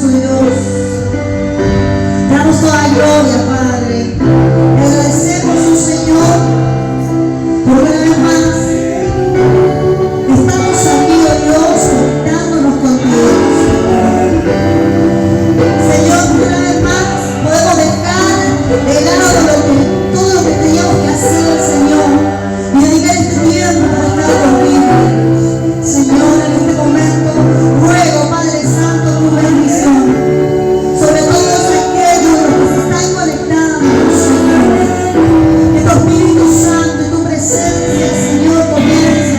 nuestro Dios. Te damos toda gloria, Padre. Te agradecemos, oh Señor, por una vez más estamos aquí, oh Dios, conectándonos contigo. Señor, una vez más podemos dejar de lado todo lo que teníamos que hacer, Señor, y dedicar este tiempo para estar contigo. Señor, en este momento ruego, Padre Santo, tu bendición sobre todos aquellos que se están conectando, Señor. Que tu Espíritu Santo y tu presencia, Señor, comience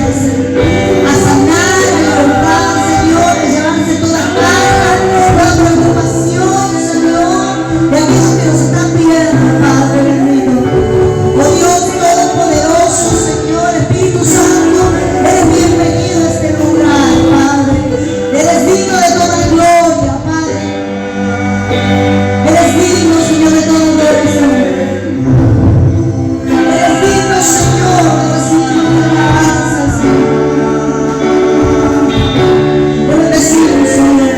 a sanar, a libertar, Señor, a llevarse toda carga, toda preocupación, Señor, de aquellos que nos están pidiendo, Padre bendito. Oh Dios Todopoderoso, Señor, Espíritu Santo, eres bienvenido a este lugar, Padre. Eres digno de toda gloria, Padre. Eres digno, Señor, de toda adoración. Eres digno, Señor, de recibir nuestra alabanza, Señor. Te bendecimos, Señor.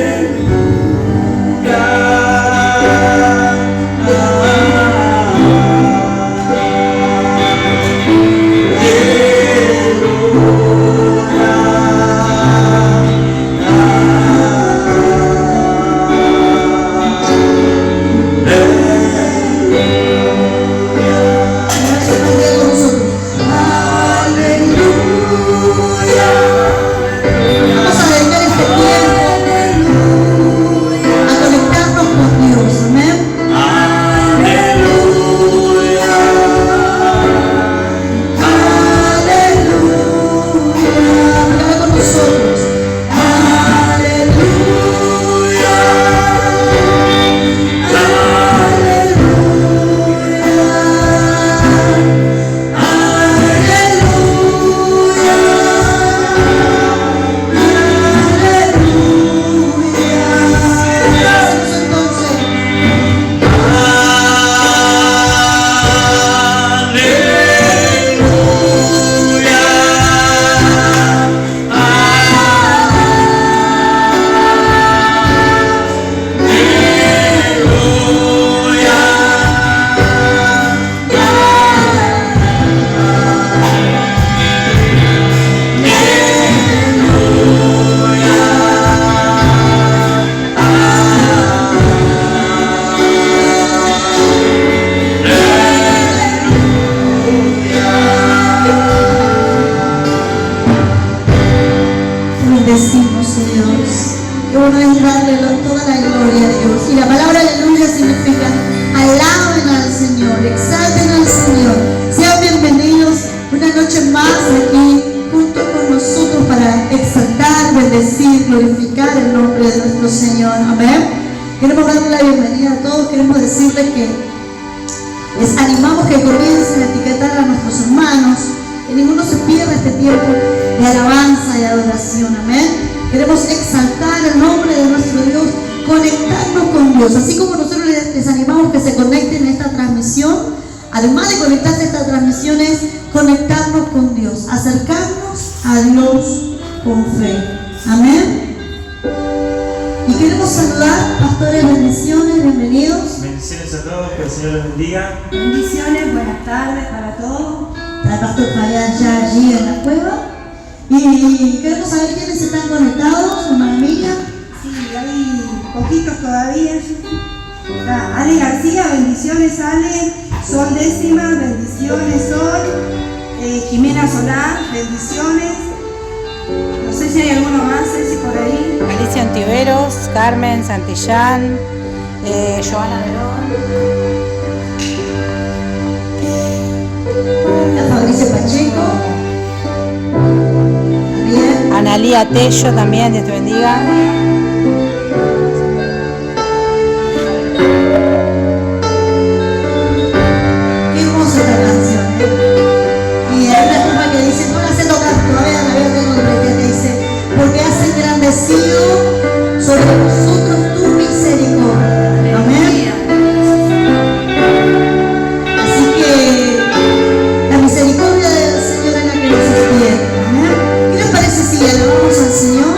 Bendecimos, Señor. Qué bueno es darle toda la gloria a Dios. Y la palabra aleluya significa alaben al Señor, exalten al Señor. Sean bienvenidos una noche más aquí junto con nosotros para exaltar, bendecir, glorificar el nombre de nuestro Señor. Amén. Queremos darle la bienvenida a todos. Queremos decirles que les animamos que comiencen a etiquetar a nuestros hermanos, que ninguno se pierda este tiempo de alabanza y adoración. Amén. Queremos exaltar el nombre de nuestro Dios, conectarnos con Dios. Así como nosotros les animamos que se conecten a esta transmisión, además de conectarse a esta transmisión, es conectarnos con Dios, acercarnos a Dios con fe. Amén. Y queremos saludar, pastores, bendiciones, bienvenidos. Bendiciones a todos, que el Señor los bendiga. Bendiciones, buenas tardes para todos. Está el pastor Fabián ya allí en la cueva. Y queremos saber quiénes están conectados, hermana Emilia. Sí, hay poquitos todavía. Está Ale García, bendiciones Ale. Sol Décima, bendiciones Sol. Jimena Solar, bendiciones. No sé si hay alguno más, Ceci, por ahí. Alicia Antiveros, Carmen Santillán, Joana Verón. La Fabricio Pacheco. También. Analía Tello también, Dios te bendiga. Qué hermosa esta canción, Y hay una estrofa que dice, no la sé tocar, todavía la veo, tengo que dice, porque has engrandecido sobre nosotros tu misericordia. Amén. Así que la misericordia del Señor es la que nos sostiene. Amén. ¿Qué les parece si alabamos al Señor?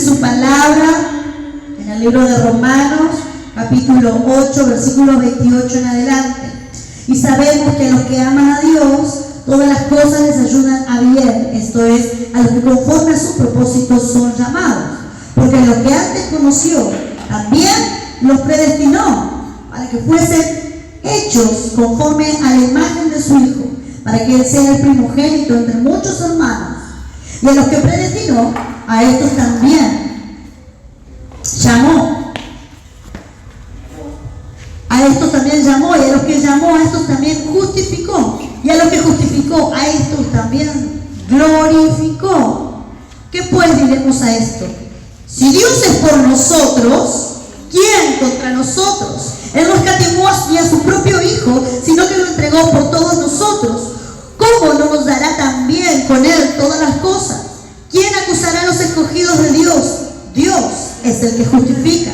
su palabra en el libro de Romanos, capítulo 8, versículos 28 en adelante. Y sabemos que a los que aman a Dios, todas las cosas les ayudan a bien, esto es, a los que conforme a sus propósitos son llamados. Porque a los que antes conoció, también los predestinó para que fuesen hechos conforme a la imagen de su Hijo, para que Él sea el primogénito entre muchos hermanos. Y a los que predestinó, a estos también llamó. A estos también llamó, y a los que llamó, a estos también justificó. Y a los que justificó, a estos también glorificó. ¿Qué pues diremos a esto? Si Dios es por nosotros, ¿quién contra nosotros? Él no escatimó ni a su propio Hijo, sino que lo entregó por todos nosotros. ¿Cómo no nos dará también con Él todas las cosas? ¿Quién acusará a los escogidos de Dios? Dios es el que justifica.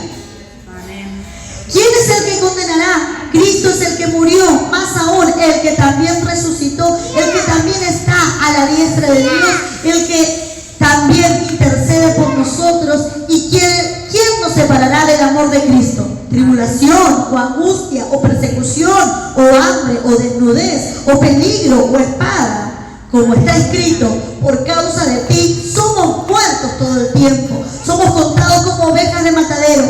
¿Quién es el que condenará? Cristo es el que murió, más aún el que también resucitó, el que también está a la diestra de Dios, el que también intercede por nosotros. ¿Y quién nos separará del amor de Cristo? Tribulación, o angustia, o persecución, o hambre, o desnudez, o peligro, o espada. Como está escrito, por causa de ti somos muertos todo el tiempo, somos contados como ovejas de matadero.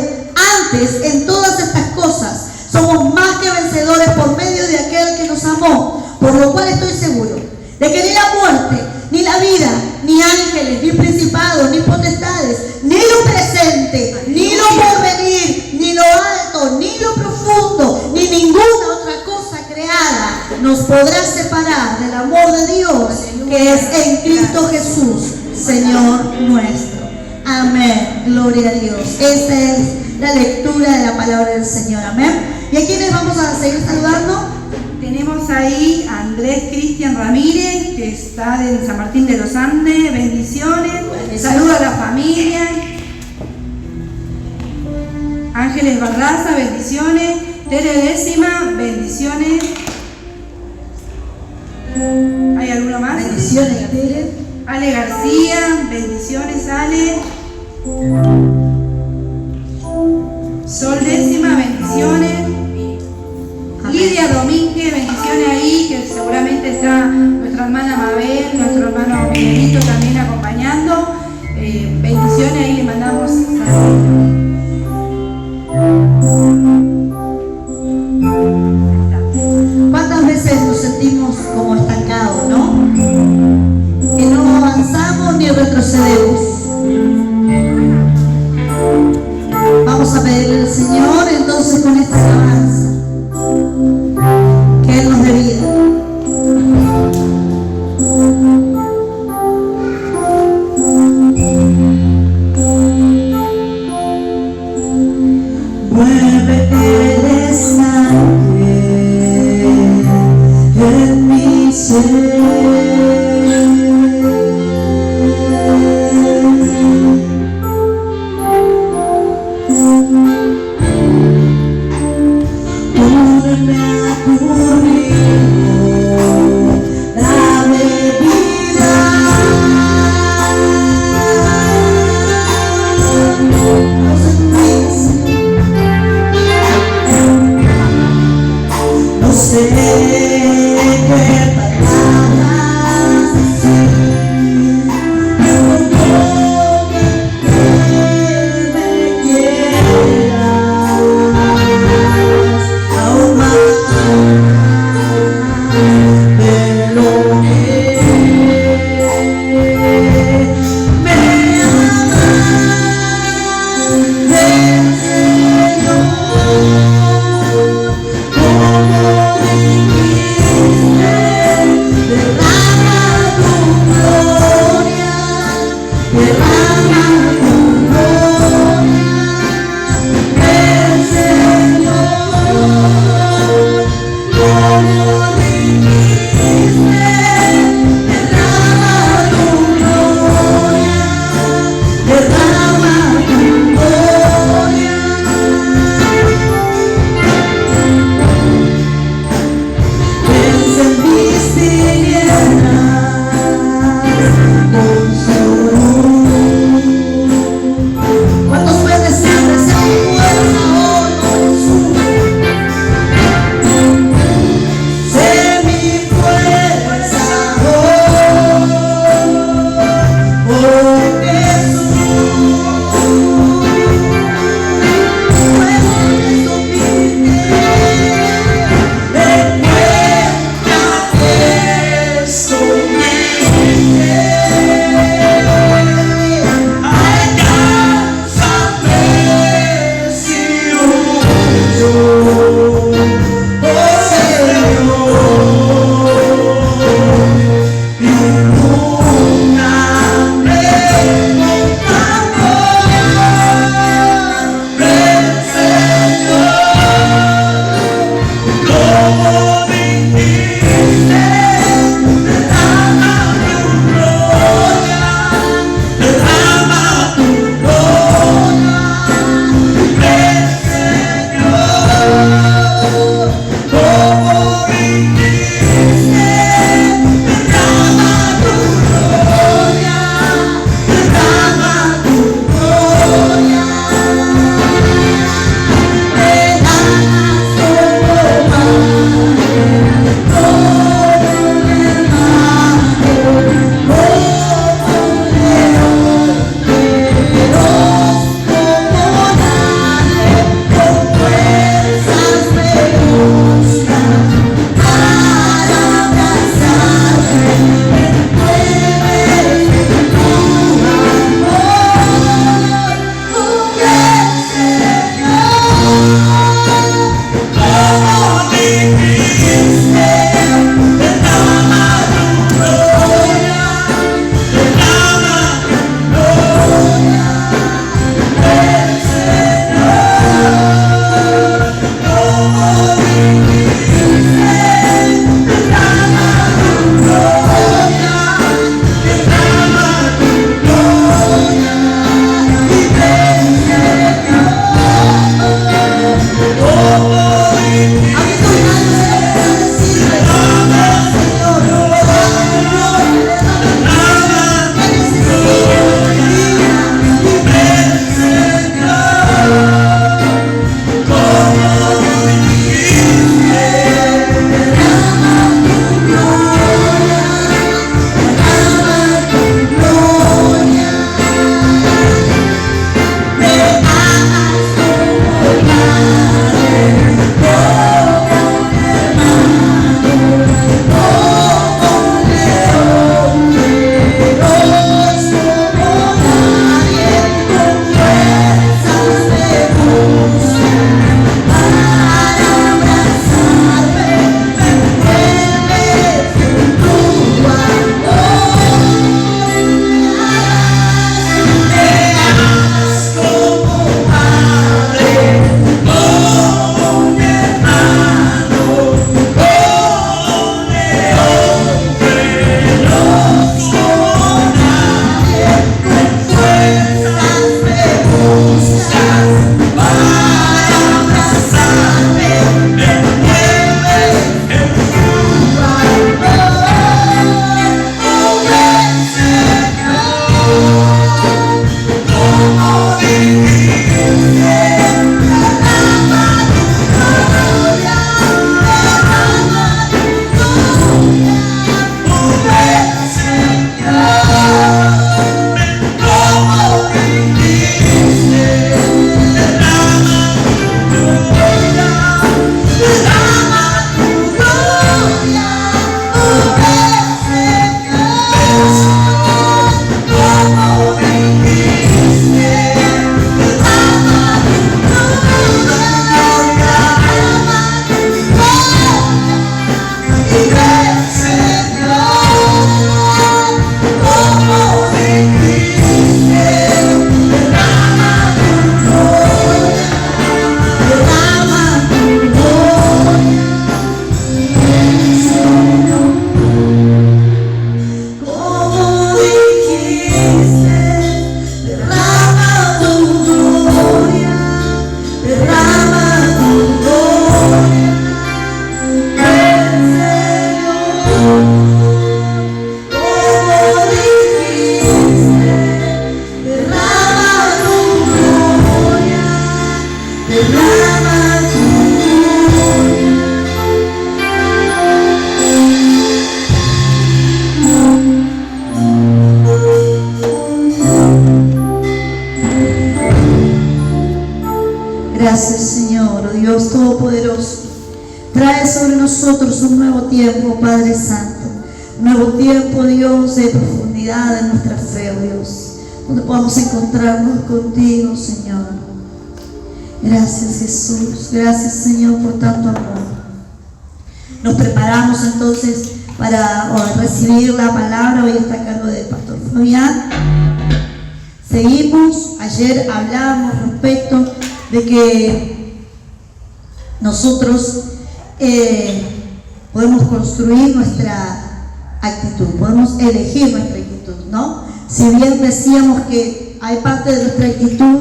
Antes, en todas estas cosas, somos más que vencedores por medio de aquel que nos amó, por lo cual estoy seguro de que ni la muerte, ni la vida, ni ángeles, ni principados, ni potestades, ni lo presente, ni lo porvenir, ni lo alto, ni lo profundo, ni ninguna otra cosa creada nos podrá separar del amor de Dios que es en Cristo Jesús, Señor nuestro. Amén. Gloria a Dios. Esta es la lectura de la palabra del Señor. Amén. ¿Y a quiénes vamos a seguir saludando? Tenemos ahí a Andrés Cristian Ramírez, que está en San Martín de los Andes. Bendiciones. Saluda a la familia. Ángeles Barraza, bendiciones. Tere Décima, bendiciones. ¿Hay alguno más? Bendiciones, Tere. Ale García, bendiciones, Ale. Sol Décima, bendiciones. Lidia Domínguez, bendiciones ahí, que seguramente está nuestra hermana Mabel, nuestro hermano Miguelito también acompañando. Bendiciones ahí, le mandamos saludos. ¿Cuántas veces nos sentimos como estancados, no? Que no avanzamos ni retrocedemos. Vamos a pedirle al Señor entonces con esta alabanza que Él nos dé vida. Mueve el estanque en mi ser. No sé qué palabra un nuevo tiempo, Padre Santo. Un nuevo tiempo, Dios, de profundidad en nuestra fe, oh Dios, donde podamos encontrarnos contigo, Señor. Gracias, Jesús. Gracias, Señor, por tanto amor. Nos preparamos entonces para recibir la palabra. Hoy está a cargo del Pastor Fabián. Seguimos. Ayer hablamos respecto de que nosotros podemos construir nuestra actitud, podemos elegir nuestra actitud, ¿no? Si bien decíamos que hay parte de nuestra actitud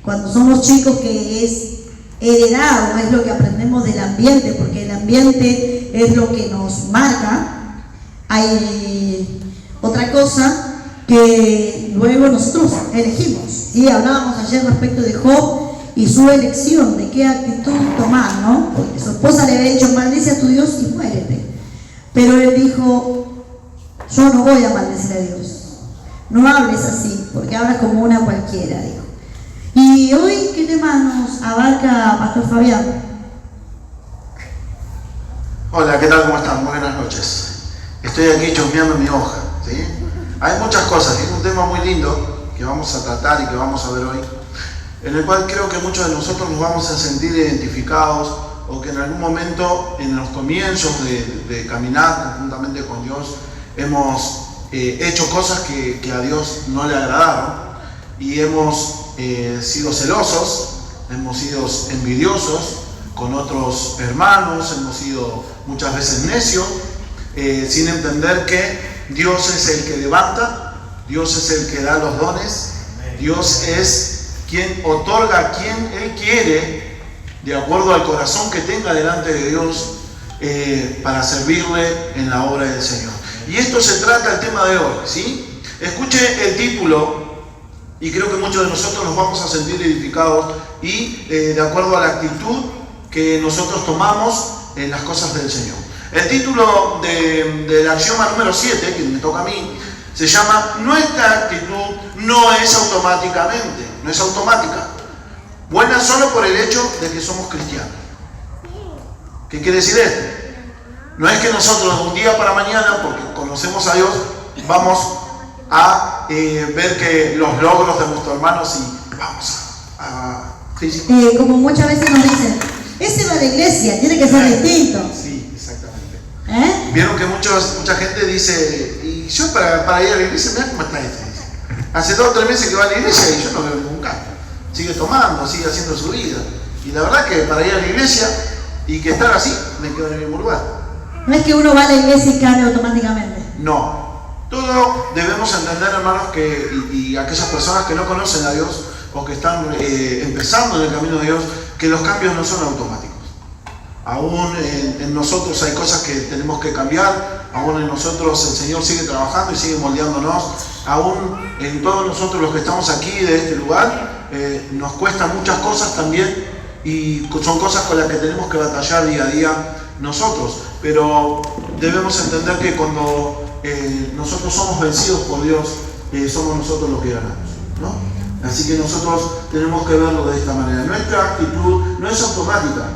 cuando somos chicos que es heredado, es lo que aprendemos del ambiente, porque el ambiente es lo que nos marca. Hay otra cosa que luego nosotros elegimos. Y hablábamos ayer respecto de Job y su elección, de qué actitud tomar, ¿no? Porque su esposa le había dicho: maldice a tu Dios y muérete. Pero él dijo: yo no voy a maldecir a Dios. No hables así, porque hablas como una cualquiera, dijo. Y hoy, ¿qué tema nos abarca Pastor Fabián? Hola, ¿qué tal? ¿Cómo están? Muy buenas noches. Estoy aquí chusmeando mi hoja, ¿sí? Hay muchas cosas, es un tema muy lindo que vamos a tratar y que vamos a ver hoy, en el cual creo que muchos de nosotros nos vamos a sentir identificados, o que en algún momento, en los comienzos de caminar conjuntamente con Dios, hemos hecho cosas que a Dios no le agradaron, y hemos sido celosos, hemos sido envidiosos con otros hermanos, hemos sido muchas veces necios, sin entender que Dios es el que levanta, Dios es el que da los dones, Dios es quien otorga a quien Él quiere, de acuerdo al corazón que tenga delante de Dios, para servirle en la obra del Señor. Y esto se trata el tema de hoy, ¿sí? Escuche el título, y creo que muchos de nosotros nos vamos a sentir edificados, y de acuerdo a la actitud que nosotros tomamos en las cosas del Señor. El título de la axioma número 7, que me toca a mí, se llama: nuestra actitud no es automáticamente, no es automática, buena solo por el hecho de que somos cristianos. ¿Qué quiere decir esto? No es que nosotros de un día para mañana, porque conocemos a Dios, vamos a ver que los logros de nuestros hermanos y vamos a como muchas veces nos dicen: ese va a la iglesia, tiene que ser distinto. Sí, exactamente. Vieron que mucha gente dice: y yo para ir a la iglesia, mira cómo está este. Dice. Hace 2 o 3 meses que va a la iglesia y yo no veo ningún cambio. Sigue tomando, sigue haciendo su vida. Y la verdad que para ir a la iglesia y que estar así, me quedo en el mismo lugar. No es que uno va a la iglesia y cambia automáticamente. No. Todo debemos entender, hermanos, y aquellas personas que no conocen a Dios o que están empezando en el camino de Dios, que los cambios no son automáticos. Aún en nosotros hay cosas que tenemos que cambiar, aún en nosotros el Señor sigue trabajando y sigue moldeándonos, aún en todos nosotros los que estamos aquí de este lugar, nos cuestan muchas cosas también, y son cosas con las que tenemos que batallar día a día nosotros, pero debemos entender que cuando nosotros somos vencidos por Dios, somos nosotros los que ganamos, ¿no? Así que nosotros tenemos que verlo de esta manera. Nuestra actitud no es automática,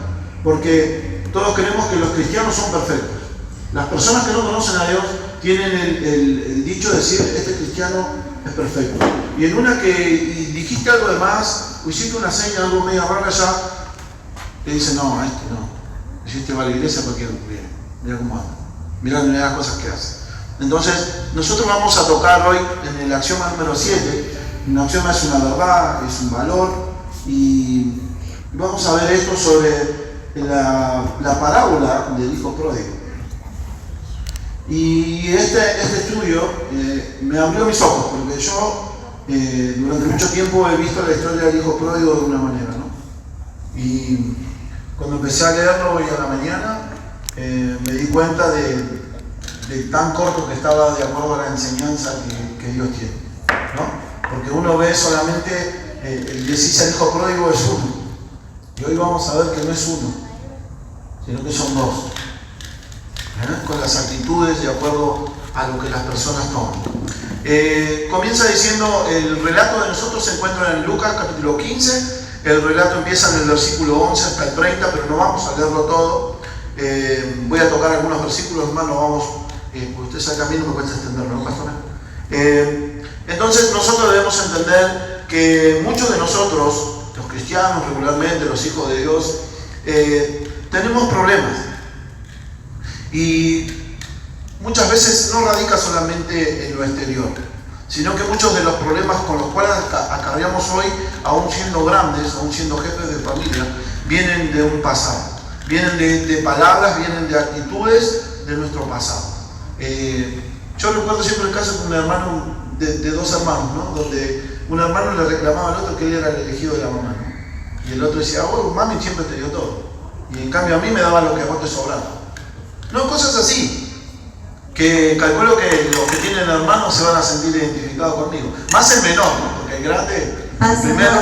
porque todos creemos que los cristianos son perfectos. Las personas que no conocen a Dios tienen el dicho de decir: este cristiano es perfecto. Y en una que dijiste algo de más, o hiciste una seña, algo medio rara ya, te dicen: no, a este no. Este va a la iglesia porque bien, mira cómo anda, mira las cosas que hace. Entonces, nosotros vamos a tocar hoy en el axioma número 7. Un axioma es una verdad, es un valor, y vamos a ver esto sobre la parábola del hijo pródigo. Y este estudio me abrió mis ojos, porque yo durante mucho tiempo he visto la historia del hijo pródigo de una manera, ¿no? Y cuando empecé a leerlo hoy a la mañana, me di cuenta de tan corto que estaba de acuerdo a la enseñanza que Dios tiene, ¿no? Porque uno ve solamente el decirse al hijo pródigo es uno, y hoy vamos a ver que no es uno, sino que son 2, con las actitudes de acuerdo a lo que las personas toman. Comienza diciendo: el relato de nosotros se encuentra en Lucas capítulo 15, el relato empieza en el versículo 11 hasta el 30, pero no vamos a leerlo todo. Voy a tocar algunos versículos, hermano, vamos, porque usted sabe que a mí no me cuesta extenderlo, ¿no, pastora? Entonces nosotros debemos entender que muchos de nosotros, los cristianos regularmente, los hijos de Dios, tenemos problemas. Y muchas veces no radica solamente en lo exterior, sino que muchos de los problemas con los cuales acarreamos hoy, aún siendo grandes, aún siendo jefes de familia, vienen de un pasado, vienen de palabras, vienen de actitudes de nuestro pasado. Yo recuerdo siempre el caso de un hermano, de dos hermanos, ¿no? Donde un hermano le reclamaba al otro que él era el elegido de la mamá, ¿no? Y el otro decía, oh, mami siempre te dio todo, y en cambio a mí me daba lo que a vos te sobraba. No, cosas así, que calculo que los que tienen hermanos se van a sentir identificados conmigo. Más el menor, ¿no? Porque el grande, primero,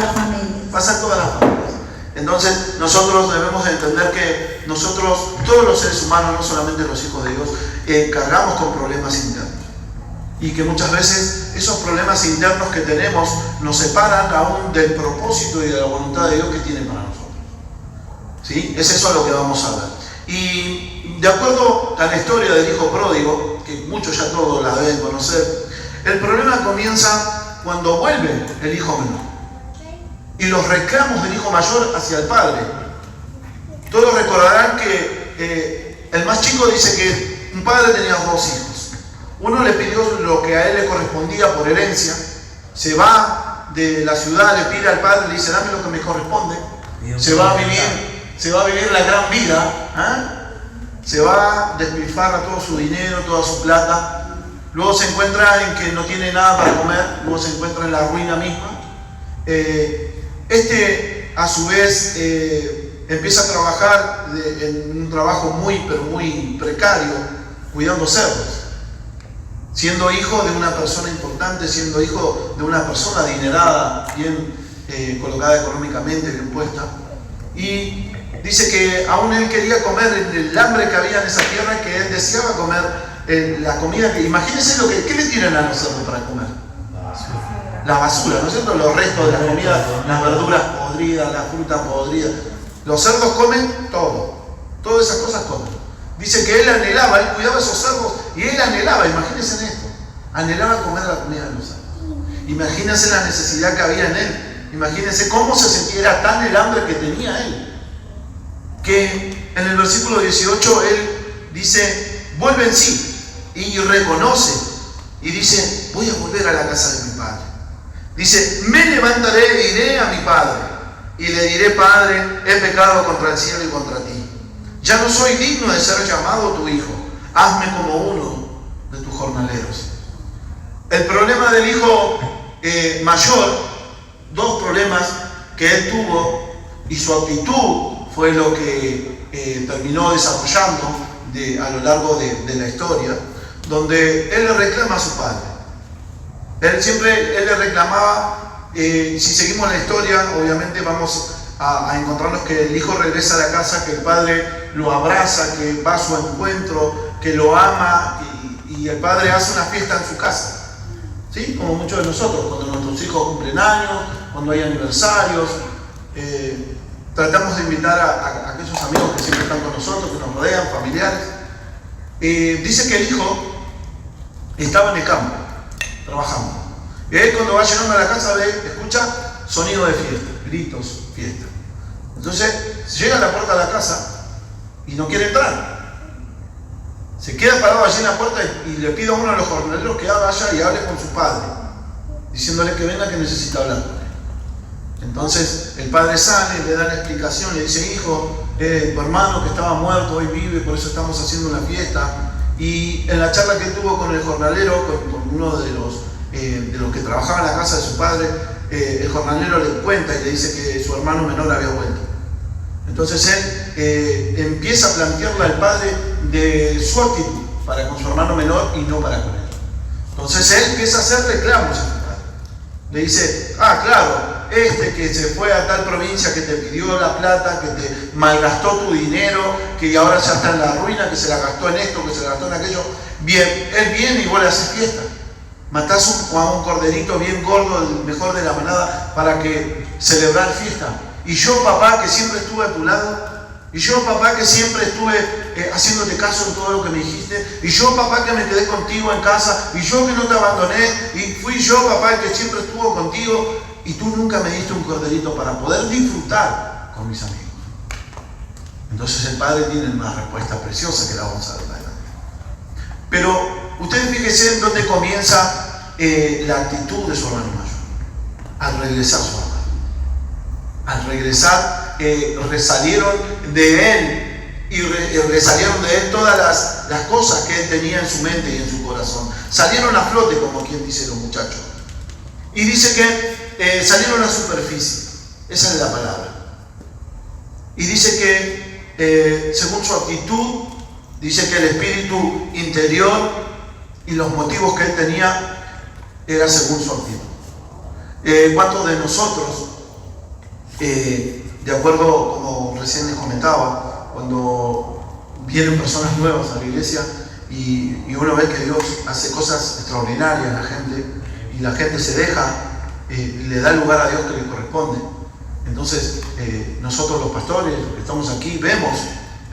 pasa en todas las familias. Entonces, nosotros debemos entender que nosotros, todos los seres humanos, no solamente los hijos de Dios, cargamos con problemas internos. Y que muchas veces esos problemas internos que tenemos nos separan aún del propósito y de la voluntad de Dios que tiene para nosotros. ¿Sí? Es eso a lo que vamos a ver. Y de acuerdo a la historia del hijo pródigo, que muchos ya todos la deben conocer, el problema comienza cuando vuelve el hijo menor y los reclamos del hijo mayor hacia el padre. Todos recordarán que el más chico dice que un padre tenía dos hijos. Uno le pidió lo que a él le correspondía por herencia, se va de la ciudad, le pide al padre, le dice, dame lo que me corresponde, se va a vivir la gran vida, se va a despilfarrar todo su dinero, toda su plata, luego se encuentra en que no tiene nada para comer, luego se encuentra en la ruina misma. A su vez empieza a trabajar en un trabajo muy precario, cuidando cerdos, siendo hijo de una persona importante, siendo hijo de una persona adinerada, bien colocada económicamente, bien puesta. Y dice que aún él quería comer el hambre que había en esa tierra, que él deseaba comer la comida que... Imagínense ¿qué le tiran a los cerdos para comer? La basura, ¿no es cierto? Los restos de la comida, las verduras podridas, la fruta podrida. Los cerdos comen todo, todas esas cosas comen. Dice que él anhelaba, él cuidaba esos cerdos y él anhelaba, imagínense en esto, anhelaba comer la comida de los cerdos. Imagínense la necesidad que había en él. Imagínense cómo se sentía, era tan el hambre que tenía él, que en el versículo 18 él dice, vuelve en sí, y reconoce, y dice, voy a volver a la casa de mi padre. Dice, me levantaré e iré a mi padre, y le diré, Padre, he pecado contra el cielo y contra ti. Ya no soy digno de ser llamado tu hijo, hazme como uno de tus jornaleros. El problema del hijo mayor, dos problemas que él tuvo, y su actitud fue lo que terminó desarrollando a lo largo de la historia, donde él le reclama a su padre. Él le reclamaba, si seguimos la historia, obviamente vamos a encontrarnos que el hijo regresa a la casa, que el padre lo abraza, que va a su encuentro, que lo ama, y el padre hace una fiesta en su casa. ¿Sí? Como muchos de nosotros, cuando nuestros hijos cumplen años, cuando hay aniversarios, tratamos de invitar a aquellos amigos que siempre están con nosotros, que nos rodean, familiares. Dice que el hijo estaba en el campo, trabajando. Y él cuando va llegando a la casa escucha sonido de fiesta, gritos, fiesta. Entonces llega a la puerta de la casa y no quiere entrar. Se queda parado allí en la puerta y le pide a uno de los jornaleros que vaya y hable con su padre, diciéndole que venga, que necesita hablar con él. Entonces el padre sale, le da la explicación, le dice, hijo, tu hermano que estaba muerto hoy vive, por eso estamos haciendo una fiesta. Y en la charla que tuvo con el jornalero, con uno de los que trabajaba en la casa de su padre, el jornalero le cuenta y le dice que su hermano menor había vuelto. Entonces él empieza a plantearle al padre de su actitud para con su hermano menor y no para con él. Entonces él empieza a hacer reclamos a su padre. Le dice, claro, que se fue a tal provincia, que te pidió la plata, que te malgastó tu dinero, que ahora ya está en la ruina, que se la gastó en esto, que se la gastó en aquello. Bien, él viene y vuelve a hacer fiesta. Matás a un corderito bien gordo, el mejor de la manada, para que celebrar fiesta. Y yo, papá, que siempre estuve a tu lado, y yo, papá, que siempre estuve haciéndote caso en todo lo que me dijiste, y yo, papá, que me quedé contigo en casa, y yo que no te abandoné, y fui yo, papá, el que siempre estuvo contigo, y tú nunca me diste un corderito para poder disfrutar con mis amigos. Entonces el padre tiene una respuesta preciosa que la vamos a ver adelante. Pero ustedes fíjense en dónde comienza la actitud de su hermano mayor. Al regresar su hermano. Al regresar, resalieron de él y resalieron de él todas las cosas que él tenía en su mente y en su corazón. Salieron a flote, como quien dice los muchachos. Y dice que salieron a la superficie. Esa es la palabra. Y dice que según su actitud, dice que el espíritu interior y los motivos que él tenía era según su actitud. ¿Cuántos de nosotros, de acuerdo como recién les comentaba, cuando vienen personas nuevas a la iglesia y uno ve que Dios hace cosas extraordinarias a la gente y la gente se deja y le da el lugar a Dios que le corresponde? Entonces nosotros los pastores que estamos aquí vemos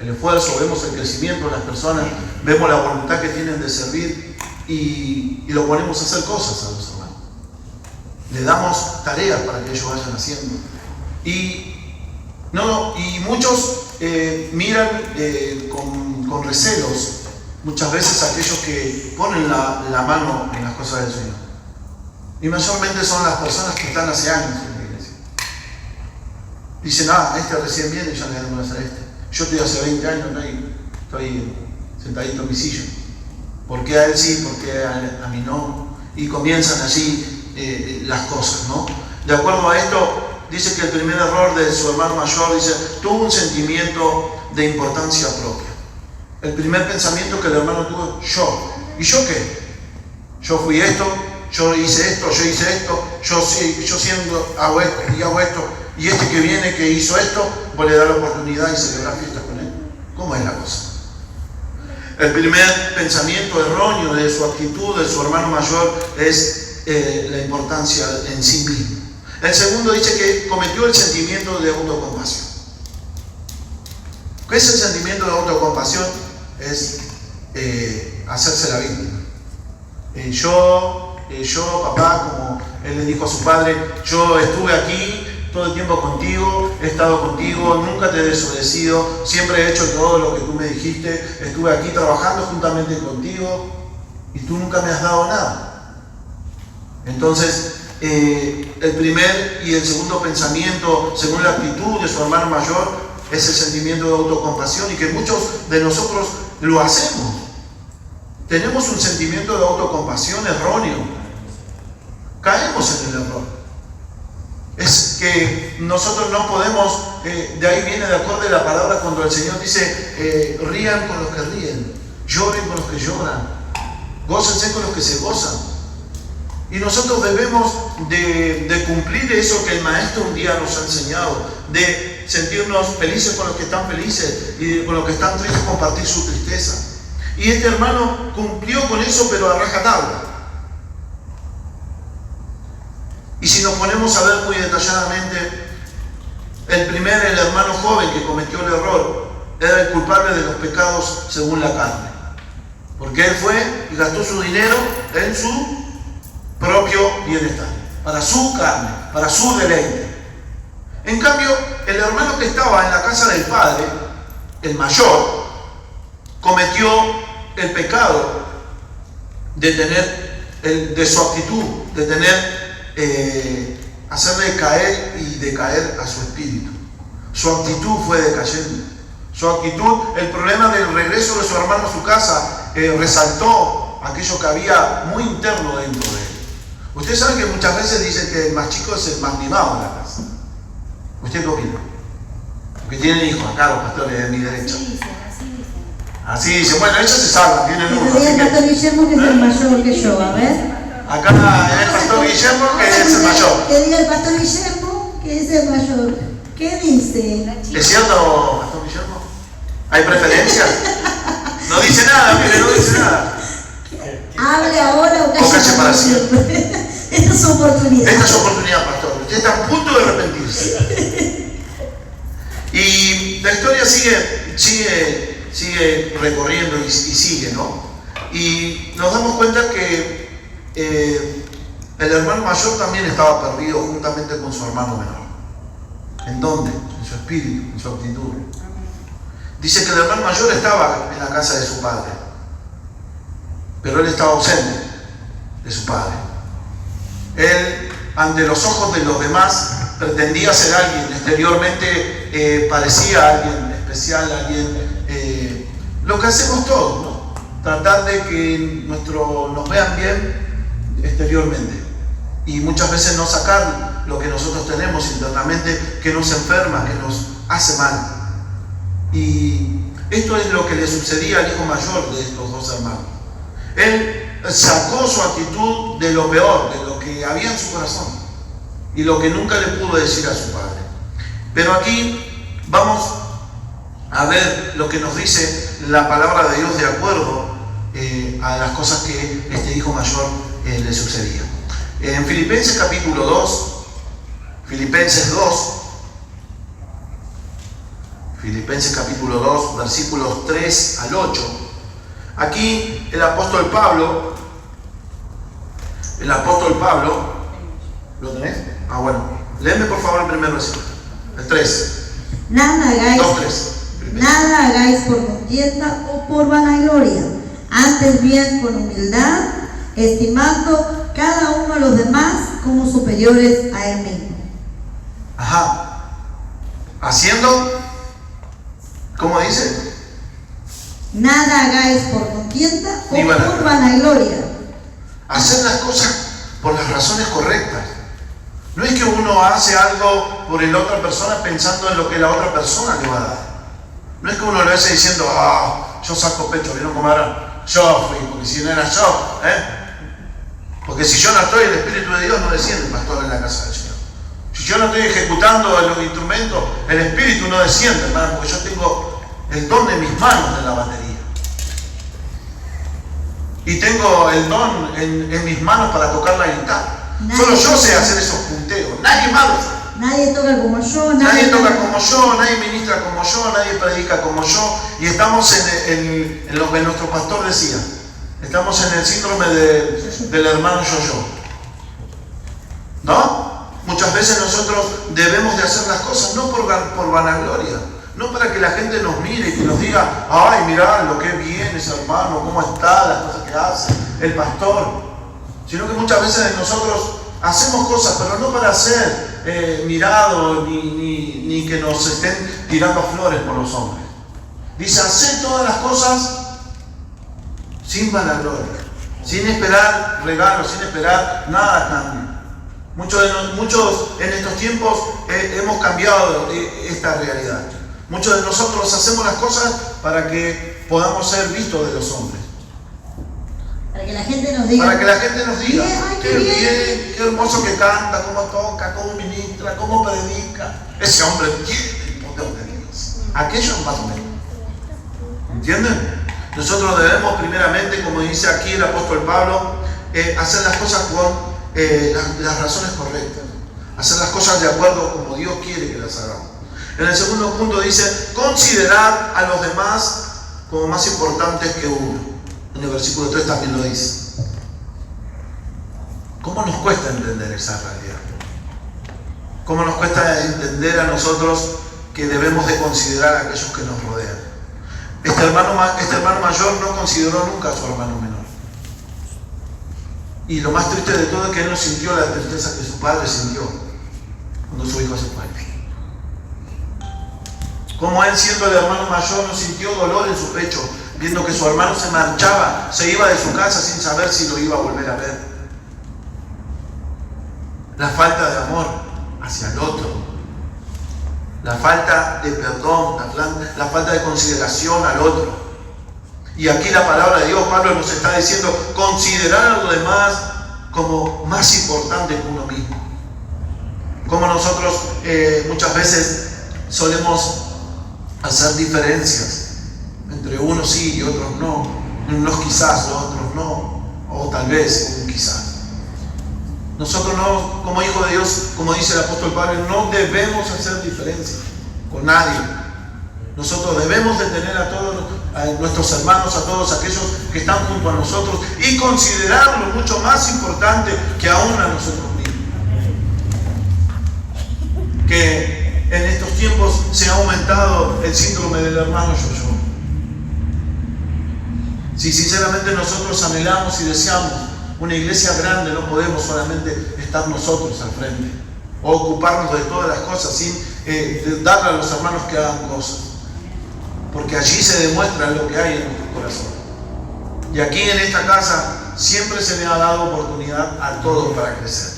el esfuerzo, vemos el crecimiento de las personas, vemos la voluntad que tienen de servir y lo ponemos a hacer cosas a los hermanos. Le damos tareas para que ellos vayan haciendo. Y muchos miran con recelos muchas veces a aquellos que ponen la mano en las cosas del Señor. Y mayormente son las personas que están hace años en la iglesia. Dicen, este recién viene y ya le damos a hacer este. Yo estoy hace 20 años, estoy sentadito en mi silla. ¿Por qué a él sí? ¿Por qué a mí no? Y comienzan allí las cosas, ¿no? De acuerdo a esto, dice que el primer error de su hermano mayor, dice, tuvo un sentimiento de importancia propia. El primer pensamiento que el hermano tuvo, yo. ¿Y yo qué? Yo fui esto, yo hice esto, yo siendo hago esto y hago esto. Y este que viene, que hizo esto, vos le das la oportunidad y celebrar fiestas con él. ¿Cómo es la cosa? El primer pensamiento erróneo de su actitud, de su hermano mayor, es la importancia en sí mismo. El segundo dice que cometió el sentimiento de autocompasión. ¿Qué es el sentimiento de autocompasión? Es hacerse la víctima. Yo, papá, como él le dijo a su padre, yo estuve aquí todo el tiempo contigo, he estado contigo, nunca te he desobedecido, siempre he hecho todo lo que tú me dijiste, estuve aquí trabajando juntamente contigo y tú nunca me has dado nada. Entonces, el primer y el segundo pensamiento, según la actitud de su hermano mayor, es el sentimiento de autocompasión y que muchos de nosotros lo hacemos. Tenemos un sentimiento de autocompasión erróneo. Caemos en el error. Es que nosotros no podemos, de ahí viene de acuerdo a la palabra cuando el Señor dice, rían con los que ríen, lloren con los que lloran, gócense con los que se gozan. Y nosotros debemos de cumplir eso que el Maestro un día nos ha enseñado, de sentirnos felices con los que están felices y con los que están tristes compartir su tristeza. Y este hermano cumplió con eso, pero a rajatabla. Y si nos ponemos a ver muy detalladamente, el hermano joven que cometió el error, era el culpable de los pecados según la carne. Porque él fue y gastó su dinero en su propio bienestar, para su carne, para su deleite. En cambio, el hermano que estaba en la casa del padre, el mayor, cometió el pecado de tener, de su actitud, de tener hacerle caer y decaer a su espíritu. Su actitud fue decayendo. Su actitud, el problema del regreso de su hermano a su casa, resaltó aquello que había muy interno dentro de él. Ustedes saben que muchas veces dicen que el más chico es el más mimado en la casa. ¿Usted qué opina? Porque tienen hijos acá, los pastores de mi derecha. Así dicen, bueno, ellos se salvan, tienen uno. Y el pastor Guillermo, que es el mayor que yo, a ver. Acá el pastor Guillermo, que es el mayor. Que diga el pastor Guillermo, que es el mayor. ¿Qué dice? ¿Es cierto, pastor Guillermo? ¿Hay preferencia? No dice nada, mire, no dice nada. Hable ahora o calle para siempre. Esta es su oportunidad. Esta es su oportunidad, pastor. Usted está a punto de arrepentirse. Y la historia sigue sigue recorriendo y sigue, ¿no? Y nos damos cuenta que el hermano mayor también estaba perdido juntamente con su hermano menor. ¿En dónde? En su espíritu, en su actitud. Dice que el hermano mayor estaba en la casa de su padre, pero él estaba ausente de su padre. Él, ante los ojos de los demás, pretendía ser alguien, exteriormente parecía alguien especial, alguien, lo que hacemos todos, ¿no? Tratar de que nos vean bien exteriormente y muchas veces no sacar lo que nosotros tenemos internamente, que nos enferma, que nos hace mal. Y esto es lo que le sucedía al hijo mayor de estos dos hermanos. Él sacó su actitud de lo peor, de lo que había en su corazón y lo que nunca le pudo decir a su padre. Pero aquí vamos a ver lo que nos dice la palabra de Dios de acuerdo a las cosas que este hijo mayor le sucedía. En Filipenses capítulo 2, Filipenses capítulo 2, versículos 3 al 8. Aquí el apóstol Pablo, ¿lo tenés? Bueno, léeme por favor el primer versículo, el 3. Nada hagáis, 2, 3. nada hagáis por contienda o por vanagloria, antes bien con humildad, estimando cada uno a los demás como superiores a él mismo. Haciendo, ¿cómo dice? Nada hagáis por contienda o Ni vanagloria. por vanagloria. Hacer las cosas por las razones correctas. No es que uno hace algo por la otra persona pensando en lo que la otra persona le va a dar. No es que uno lo hace diciendo, yo saco pecho, ¿vieron cómo era? Yo fui, porque si no era yo, porque si yo no estoy, el Espíritu de Dios no desciende, pastor, en la casa del Señor. Si yo no estoy ejecutando los instrumentos, el Espíritu no desciende, hermano, porque yo tengo el don en mis manos de la batería. Y tengo el don en mis manos para tocar la guitarra. Solo yo sé hacer esos punteos, nadie más lo sabe. Nadie toca como yo, Nadie toca como yo, nadie ministra como yo, nadie predica como yo. Y estamos en lo que nuestro pastor decía. Estamos en el síndrome del hermano yo-yo. ¿No? Muchas veces nosotros debemos de hacer las cosas no por vanagloria, no para que la gente nos mire y que nos diga, ay, mirá lo que bien ese hermano, cómo está, las cosas que hace, el pastor. Sino que muchas veces nosotros hacemos cosas, pero no para ser mirados ni que nos estén tirando flores por los hombres. Dice, haced todas las cosas sin vanagloria, sin esperar regalos, sin esperar nada a cambio. Muchos en estos tiempos hemos cambiado esta realidad. Muchos de nosotros hacemos las cosas para que podamos ser vistos de los hombres. Para que la gente nos diga. Para que la gente nos diga, bien, qué bien, qué hermoso que canta, cómo toca, cómo ministra, cómo predica. Ese hombre tiene el poder de Dios. Aquello más o menos. ¿Entienden? Nosotros debemos primeramente, como dice aquí el apóstol Pablo, hacer las cosas con las razones correctas. Hacer las cosas de acuerdo como Dios quiere que las hagamos. En el segundo punto dice, considerar a los demás como más importantes que uno. En el versículo 3 también lo dice. ¿Cómo nos cuesta entender esa realidad? ¿Cómo nos cuesta entender a nosotros que debemos de considerar a aquellos que nos rodean? Este hermano mayor no consideró nunca a su hermano menor. Y lo más triste de todo es que él no sintió la tristeza que su padre sintió cuando su hijo se fue. Como él, siendo el hermano mayor, no sintió dolor en su pecho, viendo que su hermano se marchaba, se iba de su casa sin saber si lo iba a volver a ver. La falta de amor hacia el otro, la falta de perdón, la falta de consideración al otro. Y aquí la palabra de Dios, Pablo nos está diciendo, considerar a los demás como más importante que uno mismo. Como nosotros muchas veces solemos hacer diferencias entre unos sí y otros no, unos quizás, los otros no, o tal vez un quizás. Nosotros no, como hijos de Dios, como dice el apóstol Pablo, no debemos hacer diferencia con nadie. Nosotros debemos de tener a todos a nuestros hermanos, a todos aquellos que están junto a nosotros, y considerarlo mucho más importante que aún a nosotros mismos. Que en estos tiempos se ha aumentado el síndrome del hermano yo-yo. Si sinceramente nosotros anhelamos y deseamos una iglesia grande, no podemos solamente estar nosotros al frente o ocuparnos de todas las cosas sin darle a los hermanos que hagan cosas, porque allí se demuestra lo que hay en nuestro corazón. Y aquí en esta casa siempre se le ha dado oportunidad a todos para crecer,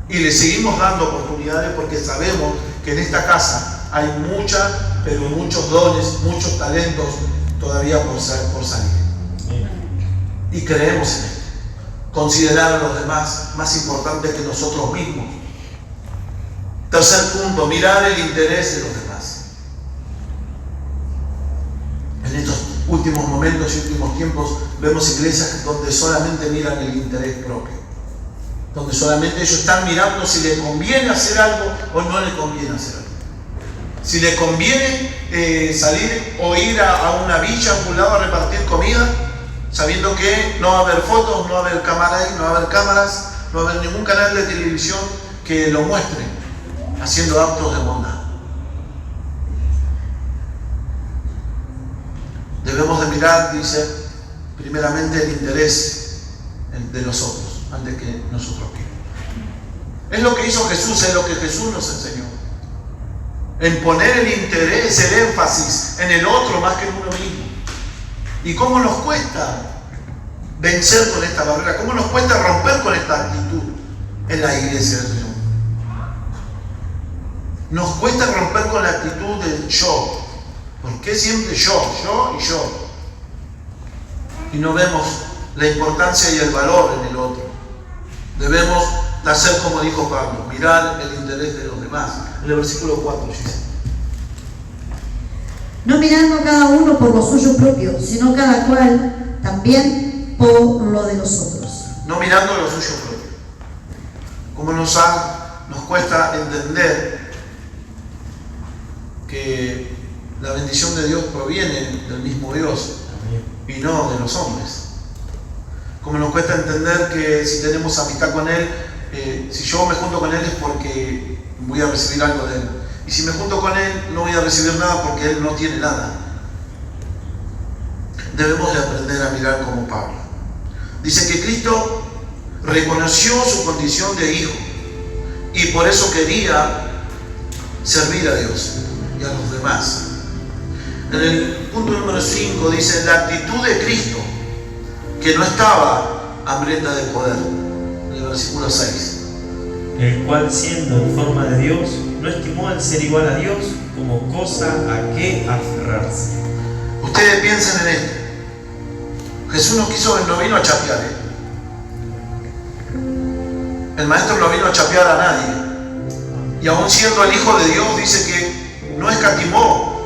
y le seguimos dando oportunidades porque sabemos que en esta casa hay muchos dones, muchos talentos todavía por salir. Y creemos en esto. Considerar a los demás más importantes que nosotros mismos. Tercer punto, mirar el interés de los demás. En estos últimos momentos y últimos tiempos vemos iglesias donde solamente miran el interés propio, donde solamente ellos están mirando si le conviene hacer algo o no le conviene hacer algo. Si le conviene salir o ir a una villa, a un lado a repartir comida, sabiendo que no va a haber fotos, no va a haber cámaras, no va a haber cámaras, no va a haber ningún canal de televisión que lo muestre haciendo actos de bondad. Debemos de mirar, dice, primeramente el interés de los otros, antes que nosotros mismos. Es lo que hizo Jesús, es lo que Jesús nos enseñó. En poner el interés, el énfasis en el otro más que en uno mismo. ¿Y cómo nos cuesta vencer con esta barrera? ¿Cómo nos cuesta romper con esta actitud en la iglesia del Señor? Nos cuesta romper con la actitud del yo. ¿Por qué siempre yo y yo? Y no vemos la importancia y el valor en el otro. Debemos hacer como dijo Pablo, mirar el interés de los demás. En el versículo 4 dice: no mirando cada uno por lo suyo propio, sino cada cual también por lo de los otros. No mirando lo suyo propio. Como nos cuesta entender que la bendición de Dios proviene del mismo Dios y no de los hombres. Como nos cuesta entender que si tenemos amistad con Él, si yo me junto con Él es porque voy a recibir algo de Él. Y si me junto con Él, no voy a recibir nada porque Él no tiene nada. Debemos de aprender a mirar como Pablo. Dice que Cristo reconoció su condición de hijo y por eso quería servir a Dios y a los demás. En el punto número 5 dice la actitud de Cristo, que no estaba hambrienta de poder. En el versículo 6. El cual, siendo en forma de Dios, no estimó el ser igual a Dios como cosa a que aferrarse. Ustedes piensen en esto. Jesús no vino a chapear. El maestro no vino a chapear a nadie. Y aún siendo el Hijo de Dios, dice que no escatimó.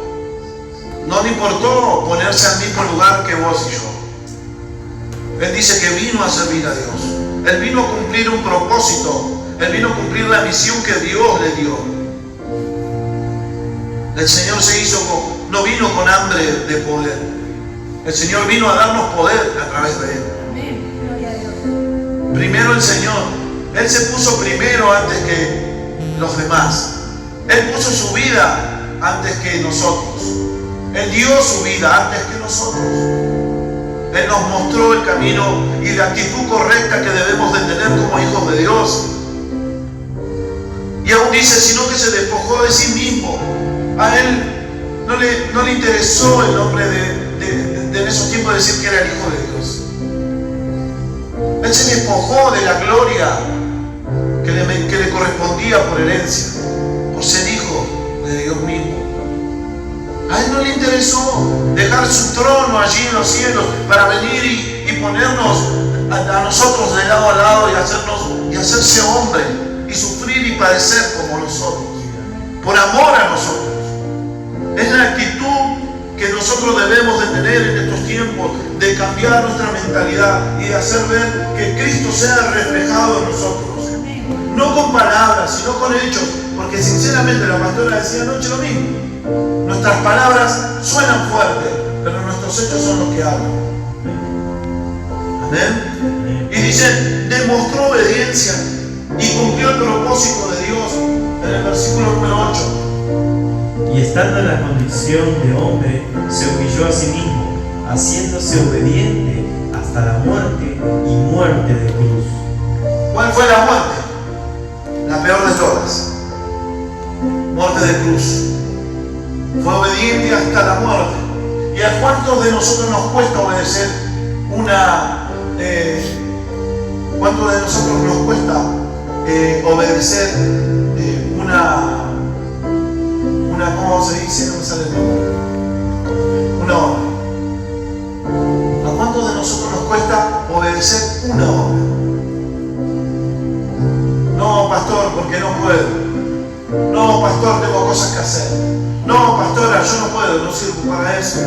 No le importó ponerse al mismo lugar que vos y yo. Él dice que vino a servir a Dios. Él vino a cumplir un propósito. Él vino a cumplir la misión que Dios le dio. El Señor no vino con hambre de poder. El Señor vino a darnos poder a través de Él. Amén. Gloria a Dios. Primero el Señor. Él se puso primero antes que los demás. Él puso su vida antes que nosotros. Él dio su vida antes que nosotros. Él nos mostró el camino y la actitud correcta que debemos de tener como hijos de Dios. Y aún dice, sino que se despojó de sí mismo. A Él no le interesó el nombre de en esos tiempos decir que era el Hijo de Dios. Él se despojó de la gloria que le correspondía por herencia, por ser hijo de Dios mismo. A Él no le interesó dejar su trono allí en los cielos para venir y ponernos a nosotros de lado a lado y hacerse hombre y sufrir y padecer como nosotros, por amor a nosotros. Es la actitud que nosotros debemos de tener en estos tiempos, de cambiar nuestra mentalidad y de hacer ver que Cristo sea reflejado en nosotros. No con palabras, sino con hechos, porque sinceramente la pastora decía anoche lo mismo. Nuestras palabras suenan fuerte, pero nuestros hechos son los que hablan. Amén. Y dice, demostró obediencia y cumplió el propósito de Dios en el versículo número 8. Y estando en la condición de hombre, se humilló a sí mismo, haciéndose obediente hasta la muerte y muerte de cruz. ¿Cuál fue la muerte? La peor de todas. Muerte de cruz. Fue obediente hasta la muerte. ¿Y a cuántos de nosotros nos cuesta obedecer cuántos de nosotros nos cuesta obedecer ¿cómo se dice? No me sale el nombre. Una orden. ¿A cuántos de nosotros nos cuesta obedecer una orden? No, pastor, porque no puedo. No, pastor, tengo cosas que hacer. No, pastora, yo no puedo, no sirvo para eso.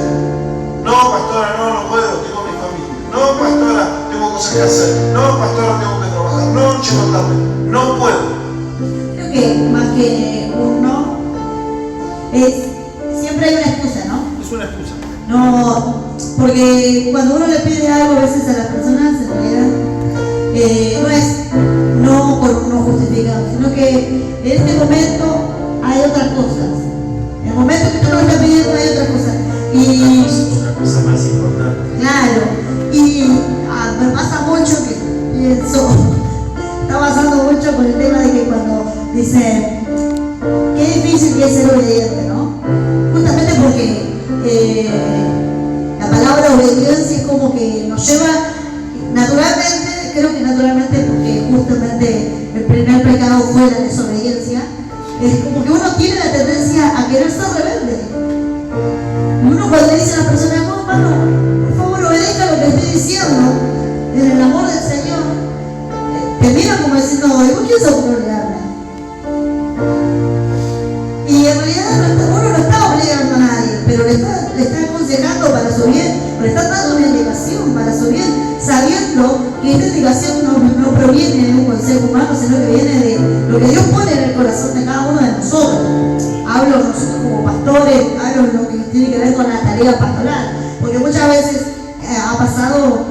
No, pastora, no puedo, tengo mi familia. No, pastora, tengo cosas que hacer. No, pastora, tengo que trabajar. No, llego tarde. No puedo. Creo que más que un no, siempre hay una excusa, ¿no? Es una excusa. No, porque cuando uno le pide algo a veces a las personas, en realidad, no es no por no justificado, sino que en este momento hay otras cosas. En el momento que tú no estás pidiendo hay otras cosas. Y Otra cosa más importante. claro, y me pasa mucho que pienso, está pasando mucho con el tema de que cuando dicen qué difícil que es ser obediente, ¿no? Justamente porque la palabra obediencia es como que nos lleva naturalmente, creo que naturalmente, porque justamente el primer pecado fue la desobediencia, es como que uno tiene la tendencia a querer ser rebelde. Uno cuando le dice a la persona, no, hermano, por favor obedezca lo que estoy diciendo, en el amor del Señor, te mira como diciendo, ¿y vos quién sos que no le habla? Y en realidad uno no está obligando a nadie, pero le está aconsejando para su bien, o le está dando una indicación para su bien, sabiendo que esta indicación no proviene de un consejo humano, sino que viene de lo que Dios pone en el corazón de cada uno de nosotros. Hablo nosotros como pastores, hablo lo que tiene que ver con la tarea pastoral, porque muchas veces ha pasado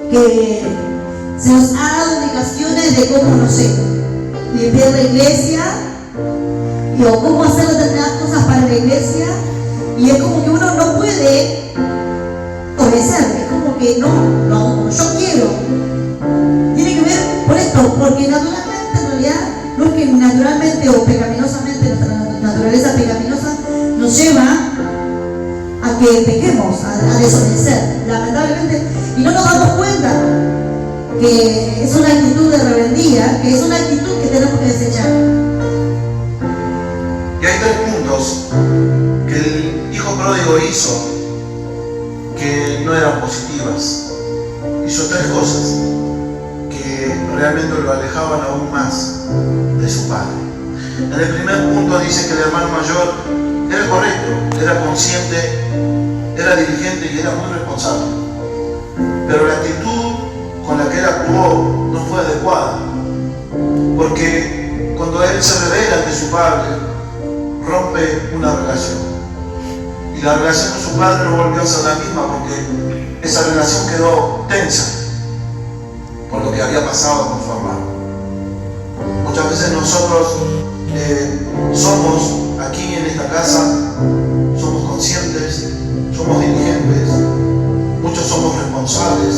que se nos ha dado indicaciones de cómo, no sé, limpiar la iglesia, o cómo hacer determinadas cosas para la iglesia, y es como que uno no puede obedecer, es como que no, yo quiero. Tiene que ver por esto, porque naturalmente, en realidad, no es que naturalmente o pecaminosamente, nuestra naturaleza pecaminosa nos lleva a que pequemos, a desobedecer, lamentablemente, y no nos damos cuenta que es una actitud de rebeldía, que es una actitud que tenemos que desechar. Y hay 3 puntos que el hijo pródigo hizo que no eran positivas. Hizo 3 cosas que realmente lo alejaban aún más de su padre. En el primer punto dice que el hermano mayor era correcto, era consciente, era diligente y era muy responsable. Pero la actitud con la que él actuó no fue adecuada. Porque cuando él se revela ante su padre, rompe una relación. Y la relación con su padre no volvió a ser la misma porque esa relación quedó tensa por lo que había pasado con su hermano. Muchas veces nosotros somos aquí en esta casa, somos conscientes, somos diligentes, muchos somos responsables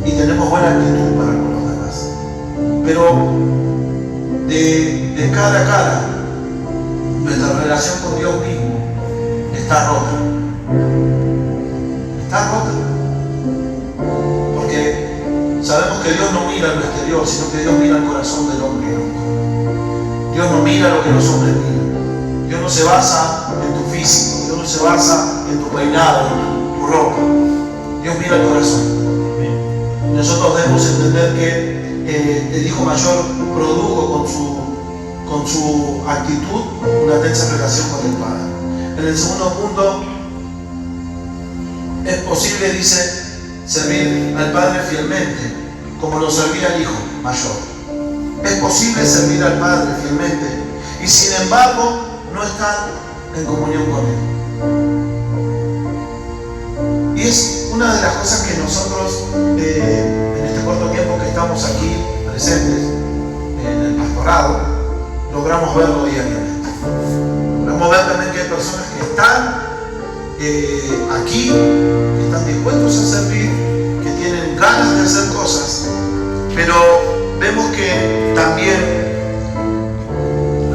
y tenemos buena actitud para con los demás. Pero de cara a cara, nuestra relación con Dios mismo está rota. Está rota. Porque sabemos que Dios no mira lo exterior, sino que Dios mira el corazón del hombre. Dios no mira lo que los hombres miran. Dios no se basa en tu físico, Dios no se basa en tu peinado, en tu ropa. Dios mira el corazón. Nosotros debemos entender que el hijo mayor produjo con su actitud una tensa relación con el padre. En el segundo punto, es posible, dice, servir al padre fielmente, como lo servía el hijo mayor. Es posible servir al padre fielmente y sin embargo no están en comunión con Él. Y es una de las cosas que nosotros, en este corto tiempo que estamos aquí presentes en el pastorado, logramos verlo diariamente. Logramos ver también que hay personas que están aquí, que están dispuestos a servir, que tienen ganas de hacer cosas, pero vemos que también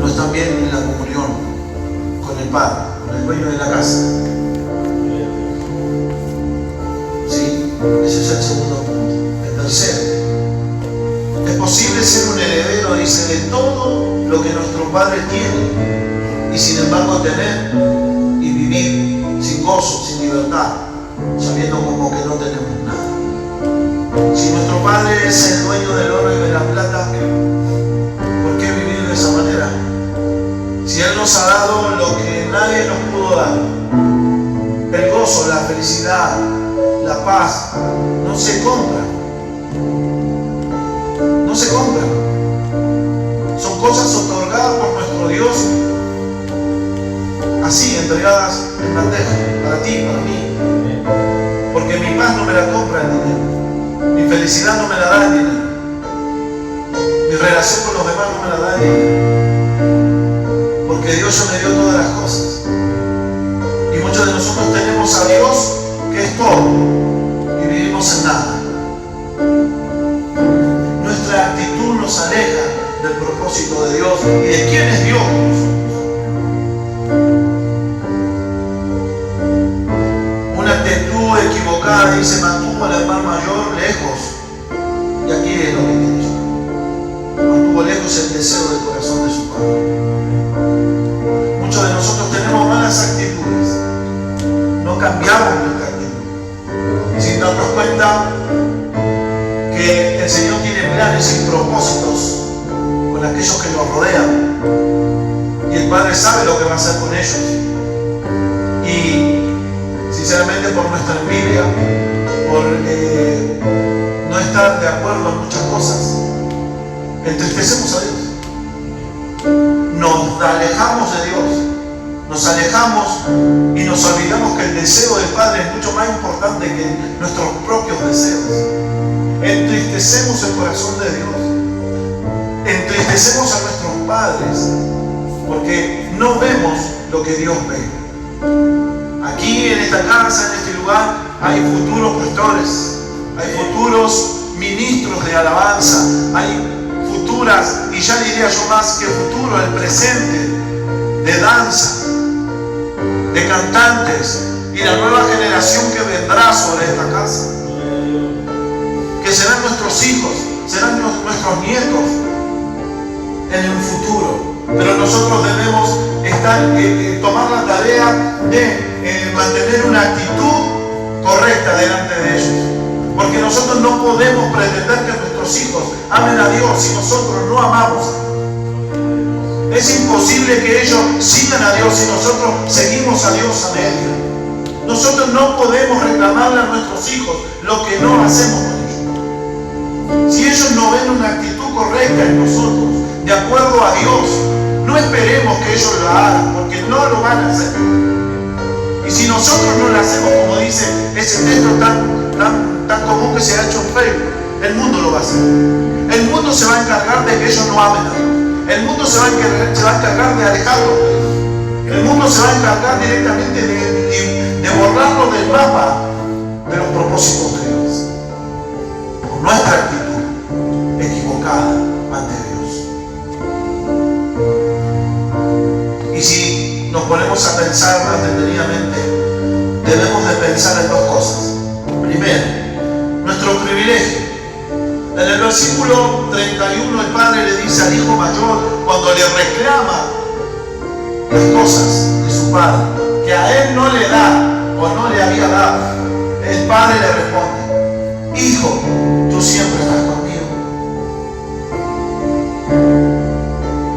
no están bien en la comunión con el Padre, con el dueño de la casa. ¿Sí? Ese es el segundo punto. El tercero, es posible ser un heredero, dice, de todo lo que nuestro Padre tiene, y sin embargo tener y vivir sin gozo, sin libertad, sabiendo como que no tenemos nada. Si nuestro Padre es el dueño del oro y de la plata, ¿por qué vivir de esa manera? Si Él nos ha dado lo que nadie nos pudo dar, el gozo, la felicidad, la paz, no se compra. No se compra. Son cosas otorgadas por nuestro Dios, así, entregadas en bandeja, para ti, para mí. Porque mi paz no me la compra el dinero. Mi felicidad no me la da el dinero. Mi relación con los demás no me la da el dinero. Porque Dios ya me dio todas las cosas. Y muchos de nosotros tenemos a Dios, que es todo, y vivimos en nada. Nuestra actitud nos aleja del propósito de Dios y de quién es Dios con nosotros. Una actitud equivocada, dice, mantuvo al hermano mayor lejos. Y aquí es lo que quiere decir. Mantuvo lejos el deseo del corazón de su padre. Muchos de nosotros tenemos malas actitudes. No cambiamos nuestra actitud. Sin darnos cuenta que el Señor tiene planes y propósitos con aquellos que nos rodean. Y el Padre sabe lo que va a hacer con ellos. Y sinceramente, por nuestra envidia, por no estar de acuerdo en muchas cosas, entristecemos a Dios. Nos alejamos de Dios. Nos alejamos y nos olvidamos que el deseo del Padre es mucho más importante que nuestros propios deseos. Entristecemos el corazón de Dios. Entristecemos a nuestros padres porque no vemos lo que Dios ve. Aquí en esta casa, en este lugar, hay futuros pastores, hay futuros ministros de alabanza, hay futuras, y ya diría yo más que futuro, el presente, de danza, de cantantes y la nueva generación que vendrá sobre esta casa, que serán nuestros hijos, serán nuestros nietos en el futuro. Pero nosotros debemos tomar la tarea de mantener una actitud correcta delante de ellos, porque nosotros no podemos pretender que nuestros hijos amen a Dios si nosotros no amamos a Dios. Es imposible que ellos sigan a Dios si nosotros seguimos a Dios a medio. Nosotros no podemos reclamarle a nuestros hijos lo que no hacemos con ellos. Si ellos no ven una actitud correcta en nosotros, de acuerdo a Dios, no esperemos que ellos lo hagan, porque no lo van a hacer. Y si nosotros no lo hacemos, como dice ese texto tan común que se ha hecho en Facebook, el mundo lo va a hacer. El mundo se va a encargar de que ellos no amen a Dios. El mundo se va a encargar de alejarlos de Dios. El mundo se va a encargar directamente de borrarlos del mapa de los propósitos de Dios. Por nuestra actitud equivocada ante Dios. Y si nos ponemos a pensar más detenidamente, debemos de pensar en dos cosas. Primero, nuestro privilegio. En el versículo 31 el padre le dice al hijo mayor, cuando le reclama las cosas de su padre, que a él no le da o no le había dado, el padre le responde, hijo, tú siempre estás conmigo.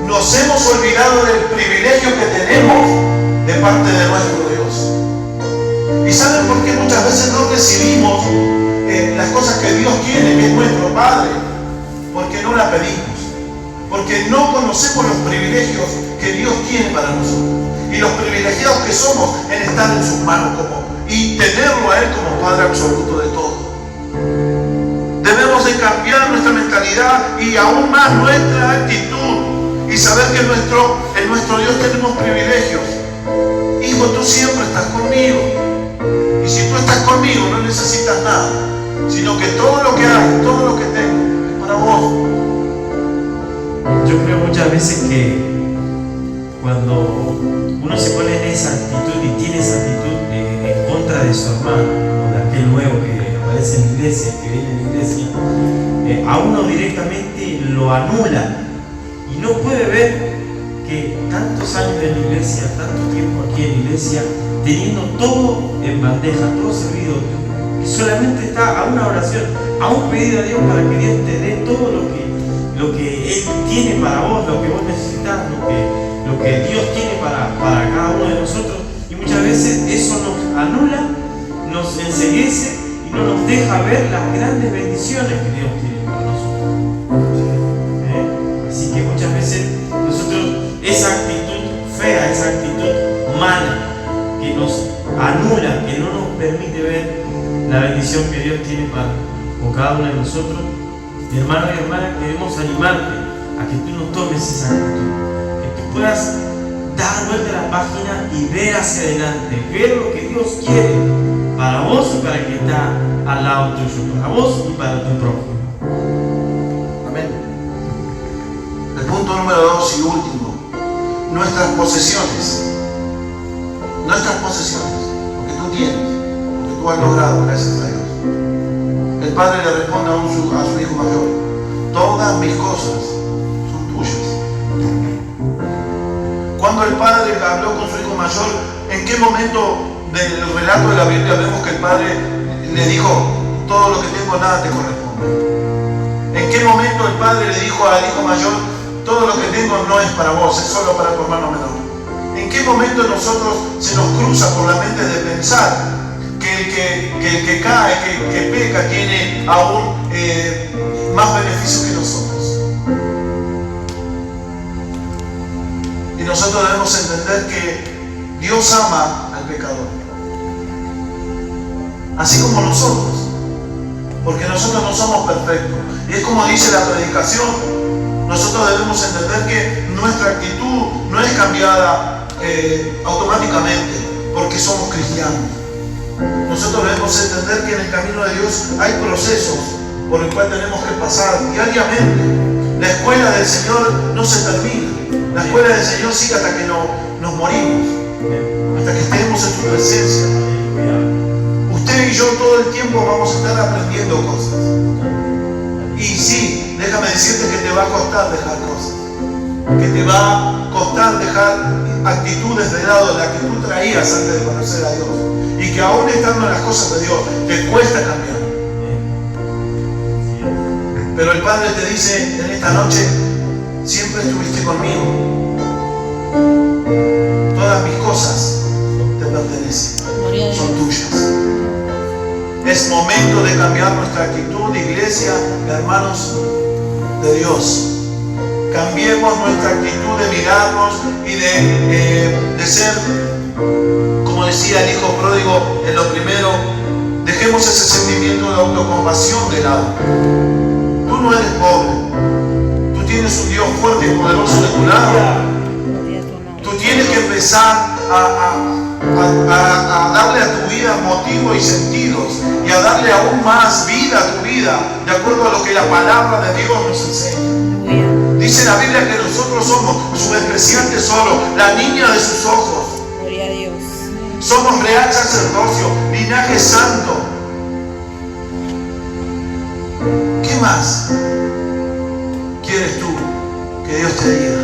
Nos hemos olvidado del privilegio que tenemos de parte de nuestro Dios. ¿Y saben por qué muchas veces no recibimos las cosas que Dios quiere, que es nuestro Padre? Porque no la pedimos, porque no conocemos los privilegios que que Dios tiene para nosotros y los privilegiados que somos en estar en sus manos y tenerlo a Él como Padre absoluto de todo. Debemos de cambiar nuestra mentalidad y aún más nuestra actitud y saber que en nuestro Dios tenemos privilegios. Hijo, tú siempre estás conmigo. Y si tú estás conmigo, no necesitas nada, sino que todo lo que hay, todo lo que tengo, es para vos. Yo creo muchas veces que cuando uno se pone en esa actitud y tiene esa actitud en contra de su hermano, o de aquel nuevo que aparece en la iglesia, que viene en la iglesia, a uno directamente lo anula y no puede ver que tantos años en la iglesia, tanto tiempo aquí en la iglesia, teniendo todo en bandeja, todo servido, que solamente está a una oración, a un pedido a Dios para que Dios te dé todo lo que Él tiene para vos, lo que vos necesitas, lo que Dios tiene para cada uno de nosotros. Y muchas veces eso nos anula, nos enceguece y no nos deja ver las grandes bendiciones que Dios tiene para nosotros. Así que muchas veces nosotros, esa actitud fea, esa actitud mala, que nos anula, que no nos permite ver la bendición que Dios tiene con cada uno de nosotros. Mi hermano y hermana, queremos animarte a que tú no tomes esa actitud, que tú puedas dar vuelta a la página y ver hacia adelante, ver lo que Dios quiere para vos y para el que está al lado tuyo, para vos y para tu prójimo. Amén. El punto número 2 y último, nuestras posesiones, lo que tú tienes, lo que tú has logrado, gracias a Dios. El padre le responde a su hijo mayor: todas mis cosas son tuyas. Cuando el padre habló con su hijo mayor, ¿en qué momento del relato de la Biblia vemos que el padre le dijo: todo lo que tengo, nada te corresponde? ¿En qué momento el padre le dijo al hijo mayor: todo lo que tengo no es para vos, es solo para tu hermano menor? ¿En qué momento nosotros se nos cruza por la mente de pensar que el que cae, que peca, tiene aún más beneficios que nosotros? Y nosotros debemos entender que Dios ama al pecador, así como nosotros, porque nosotros no somos perfectos. Y es como dice la predicación, nosotros debemos entender que nuestra actitud no es cambiada automáticamente porque somos cristianos. Nosotros debemos entender que en el camino de Dios hay procesos por el cual tenemos que pasar diariamente. La escuela del Señor no se termina. La escuela del Señor sigue hasta que nos morimos, hasta que estemos en su presencia. Usted y yo todo el tiempo vamos a estar aprendiendo cosas. Y sí, déjame decirte que te va a costar dejar cosas, que te va a costar dejar actitudes de lado, las que tú traías antes de conocer a Dios, y que aún estando en las cosas de Dios te cuesta cambiar. Pero el Padre te dice en esta noche: siempre estuviste conmigo, todas mis cosas te pertenecen, son tuyas. Es momento de cambiar nuestra actitud, iglesia, hermanos de Dios. Cambiemos nuestra actitud de mirarnos y de ser, como decía el hijo pródigo en lo primero, dejemos ese sentimiento de autocompasión de lado. Tú no eres pobre, tú tienes un Dios fuerte y poderoso de tu lado. Tú tienes que empezar a darle a tu vida motivo y sentidos, y a darle aún más vida a tu vida, de acuerdo a lo que la palabra de Dios nos enseña. Dice la Biblia que nosotros somos su especial tesoro, la niña de sus ojos. Gloria a Dios. Somos real sacerdocio, linaje santo. ¿Qué más quieres tú que Dios te diga?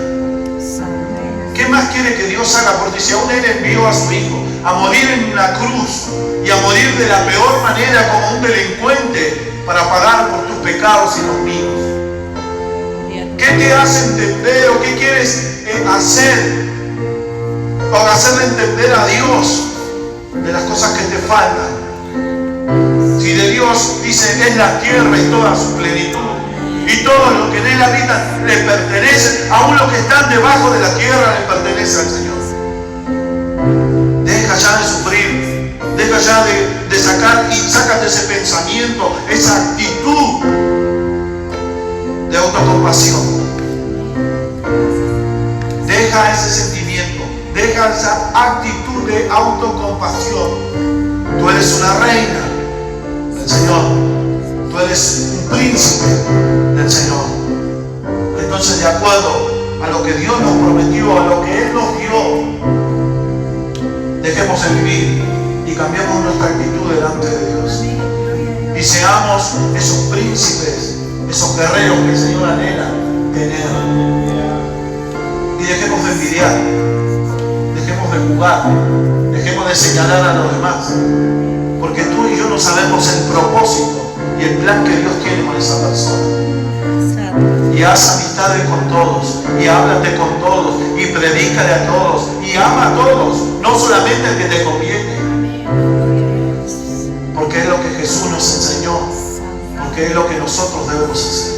¿Qué más quiere que Dios haga por ti? Si aún Él envió a su Hijo a morir en una cruz y a morir de la peor manera, como un delincuente, para pagar por tus pecados y los míos. ¿Qué te hace entender o qué quieres hacer para hacerle entender a Dios de las cosas que te faltan? Si de Dios dice es la tierra y toda su plenitud, y y todo lo que en él habita le pertenece, aún los que están debajo de la tierra le pertenece al Señor. Deja ya de sufrir, deja ya de sacar y sácate ese pensamiento, esa actitud de autocompasión. Deja ese sentimiento, deja esa actitud de autocompasión. Tú eres una reina del Señor, tú eres un príncipe del Señor. Entonces, de acuerdo a lo que Dios nos prometió, a lo que Él nos dio, dejemos de vivir y cambiemos nuestra actitud delante de Dios. Y seamos esos príncipes, esos guerreros que el Señor anhela tener. Y dejemos de envidiar, dejemos de jugar, dejemos de señalar a los demás. Porque tú y yo no sabemos el propósito y el plan que Dios tiene con esa persona. Y haz amistades con todos, y háblate con todos, y predícale a todos, y ama a todos, no solamente al que te conviene. Porque es lo que Jesús nos enseñó, porque es lo que nosotros debemos hacer.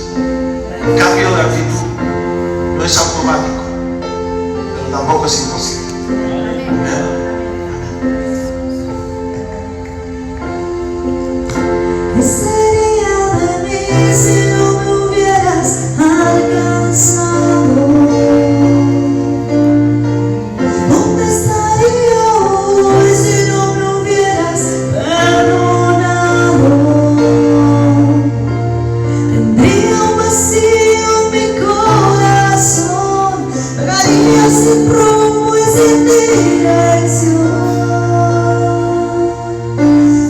El cambio de actitud no es automático, pero tampoco es imposible. Amén. ¿Qué sería de mí si no me hubieras alcanzado? ¿Dónde estaría hoy si no me hubieras perdonado? Tendría un vacío en mi corazón, vagaría sin rumbo y sin dirección.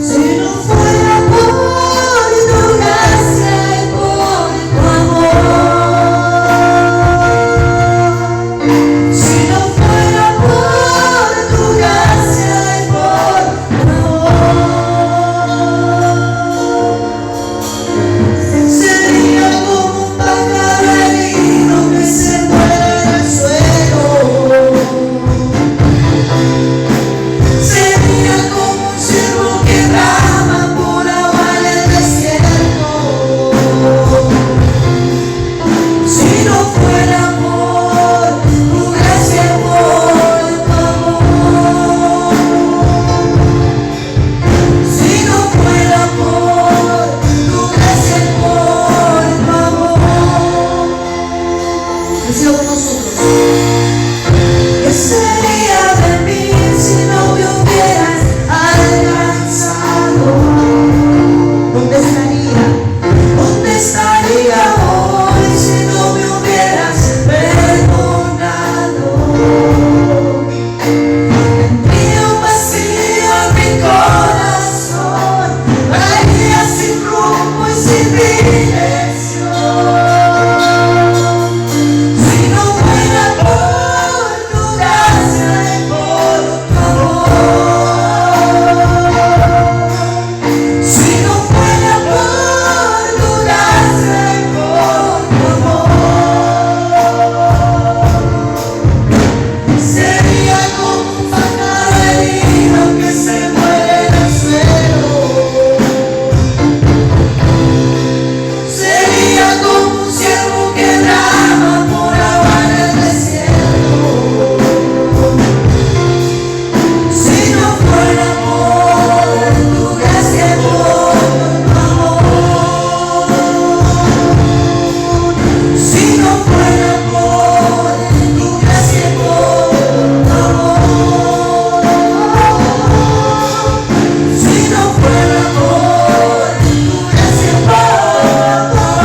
Si no fuera por tu gracia y por tu amor, si no fuera por tu gracia y por tu amor, sería como un pájaro herido que se muere en el suelo. Sería como un ciervo que brama por agua en el desierto. Si no fuera por tu gracia y por tu amor, si no fuera por tu gracia y por tu amor, decía con nosotros. ¿Qué sería de mí si no me hubieras alcanzado? ¿Dónde estaría? ¿Dónde estaría hoy si no me hubieras perdonado? Tendría un vacío en mi corazón, vagaría sin rumbo y sin dirección. Si no fuera por tu gracia y por tu amor, si no fuera por tu gracia y por tu amor, sería como un pájaro herido que se muere en el suelo. Sería como un ciervo que brama por agua en el desierto. Si no fuera por tu gracia y por tu amor, si no fuera por tu gracia y por tu amor, si no fuera por tu gracia y por tu amor,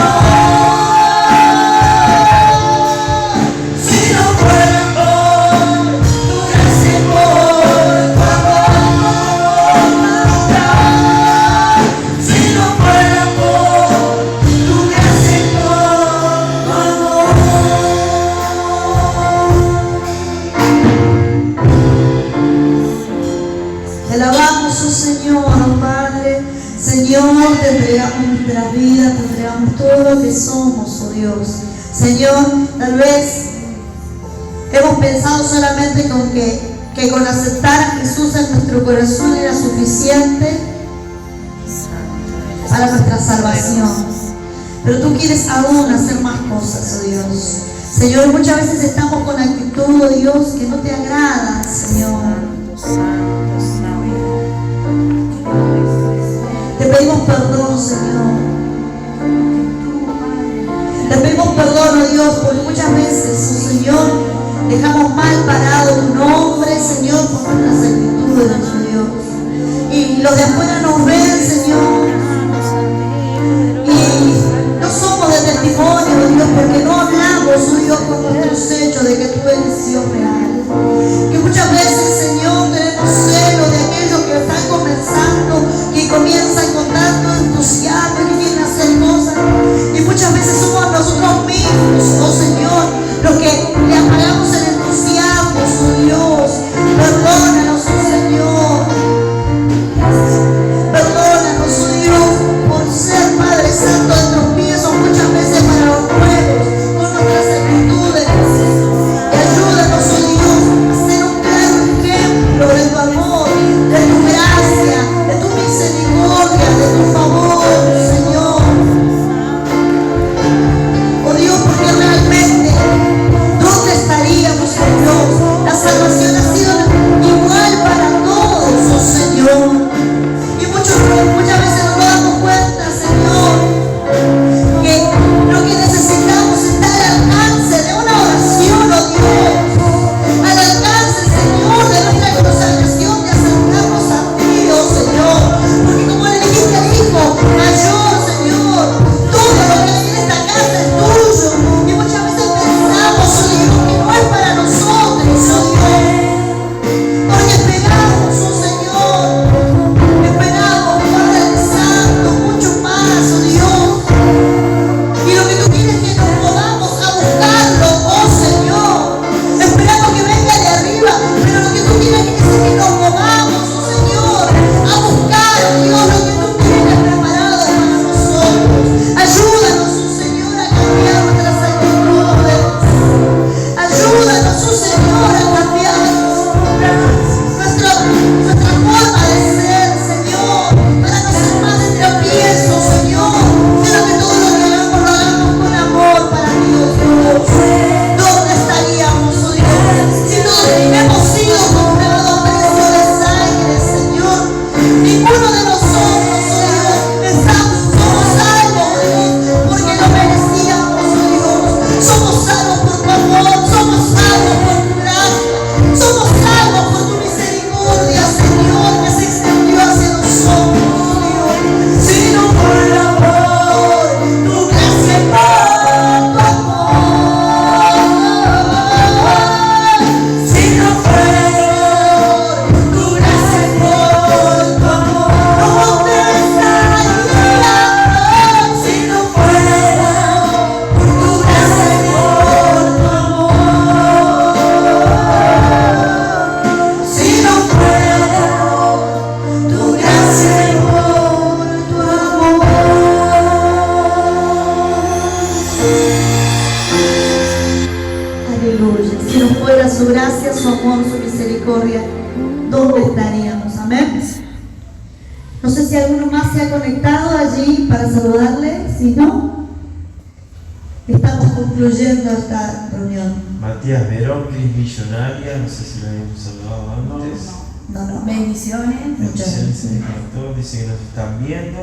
si no fuera por tu gracia y por tu amor, si no fuera por tu gracia y por tu amor. Te alabamos, oh Señor, oh Padre. Señor, te entregamos nuestras vidas, te entregamos todo lo que somos, oh Dios. Señor, tal vez hemos pensado solamente que con aceptar a Jesús en nuestro corazón era suficiente para nuestra salvación. pero tú quieres aún hacer más cosas, oh Dios. Señor, muchas veces estamos con actitud, oh Dios, que no te agrada, Señor. Te pedimos perdón, Señor. Te pedimos perdón, oh Dios, porque muchas veces, oh Señor, dejamos mal parado tu nombre, Señor, por nuestras actitudes, oh Dios. Y los de afuera nos ven, Señor, y no somos de testimonio, oh Dios, porque no hablamos, oh Dios, con nuestros hechos de que tú eres Dios real. Que muchas veces, Señor, tenemos celo de aquellos que están comenzando, que comienzan con tanto entusiasmo y quieren hacer cosas. Y muchas veces somos nosotros mismos, oh Señor, los que le apagamos el entusiasmo, oh Dios. Perdónanos, oh Señor. Perdónanos, oh Dios, por ser Padre Santo de tropiezos muchas veces para los pueblos, con nuestras actitudes. Y ayúdanos, oh Dios, a ser un claro ejemplo de tu amor, de tu gracia, de tu misericordia, de tu favor, Señor. Oh Dios, porque realmente, ¿dónde estaríamos, oh Dios? La salvación ha sido igual para todos, oh Señor. Y muchas veces nos damos cuenta, Señor, que lo que necesitamos está al alcance de una oración, oh Dios. Al alcance, Señor, de nuestra consagración, de acercarnos a ti, oh Señor. Porque como le dijiste al Hijo mayor, Señor, todo lo que hay en esta casa es tuyo. Y muchas veces pensamos, oh Dios, que no es para nosotros, oh Dios. Porque esperamos, oh Señor, esperamos, Padre Santo, mucho más, oh Dios. Y lo que tú quieres es que nos podamos a buscarlo, oh Señor. Esperamos que venga de arriba, pero lo que tú quieres es que nos movamos, oh Señor, a buscar, Dios, lo que tú tienes preparado para nosotros. Ayúdanos, oh Señor, a cambiar nuestras actitudes. Ayúdanos, oh Señor, a cambiar nuestra forma de ser, Señor, para no ser más de tropiezo, Señor, sino que todo lo que hagamos lo hagamos con amor para Dios, Dios. ¿Dónde estaríamos, oh Dios, si no hemos sido comprados a precio de sangre, Señor? Ninguno de nosotros, oh Dios, somos salvos, Dios, porque lo merecíamos, oh Dios. Somos salvos por tu amor, somos salvos por tu gracia, somos salvos por tu misericordia, Señor, que se extendió hacia nosotros, oh Dios. Si no fuera por tu gracia y por tu amor, si no fuera por tu gracia y por tu amor, ¿dónde estaríamos? Si no fuera por tu gracia y por tu amor, si no fuera tu gracia y por tu amor. Aleluya. Si no fuera su gracia, su amor, su misericordia, ¿dónde estaríamos? Amén. No sé si alguno más se ha conectado allí para saludarle. Si no, estamos concluyendo esta reunión. Matías Verón, Cris Millonaria, no sé si lo habíamos saludado antes. No. Bendiciones. Bendiciones, se desconectó, dice que nos están viendo.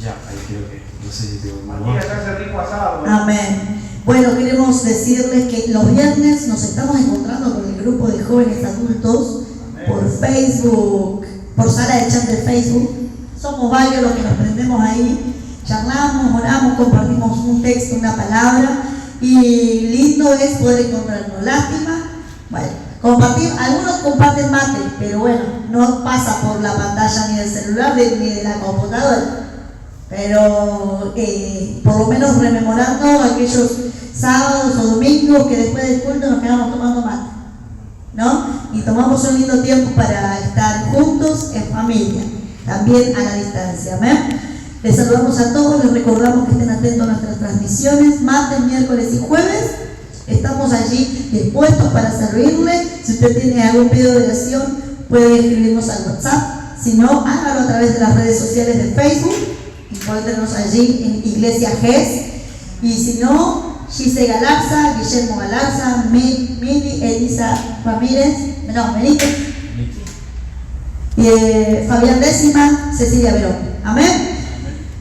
Ya, ahí creo que, no sé si tengo más. Matías hace rico asado. Amén. Bueno, queremos decirles que los viernes nos estamos encontrando con el grupo de jóvenes adultos por Facebook, por sala de chat de Facebook. Somos varios los que nos prendemos ahí, charlamos, oramos, compartimos un texto, una palabra, y lindo es poder encontrarnos. Lástima, bueno, compartir, algunos comparten mate, pero bueno, no pasa por la pantalla ni del celular ni de la computadora. Pero por lo menos rememorando aquellos sábados o domingos que después del culto nos quedamos tomando mate, ¿no? Y tomamos un lindo tiempo para estar juntos en familia, también a la distancia. Amén. Les saludamos a todos, les recordamos que estén atentos a nuestras transmisiones, martes, miércoles y jueves. Estamos allí dispuestos para servirle. Si usted tiene algún pedido de oración, puede escribirnos al WhatsApp. Si no, hágalo a través de las redes sociales de Facebook encuéntrenos allí en Iglesia GES. Y si no, Gise Galarza, Guillermo Galarza, Mili Elisa Ramírez, Benítez, Fabián Décima, Cecilia Verón. Amén.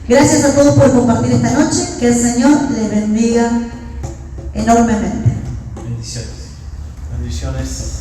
Gracias a todos por compartir esta noche. Que el Señor les bendiga enormemente. Bendiciones. Bendiciones.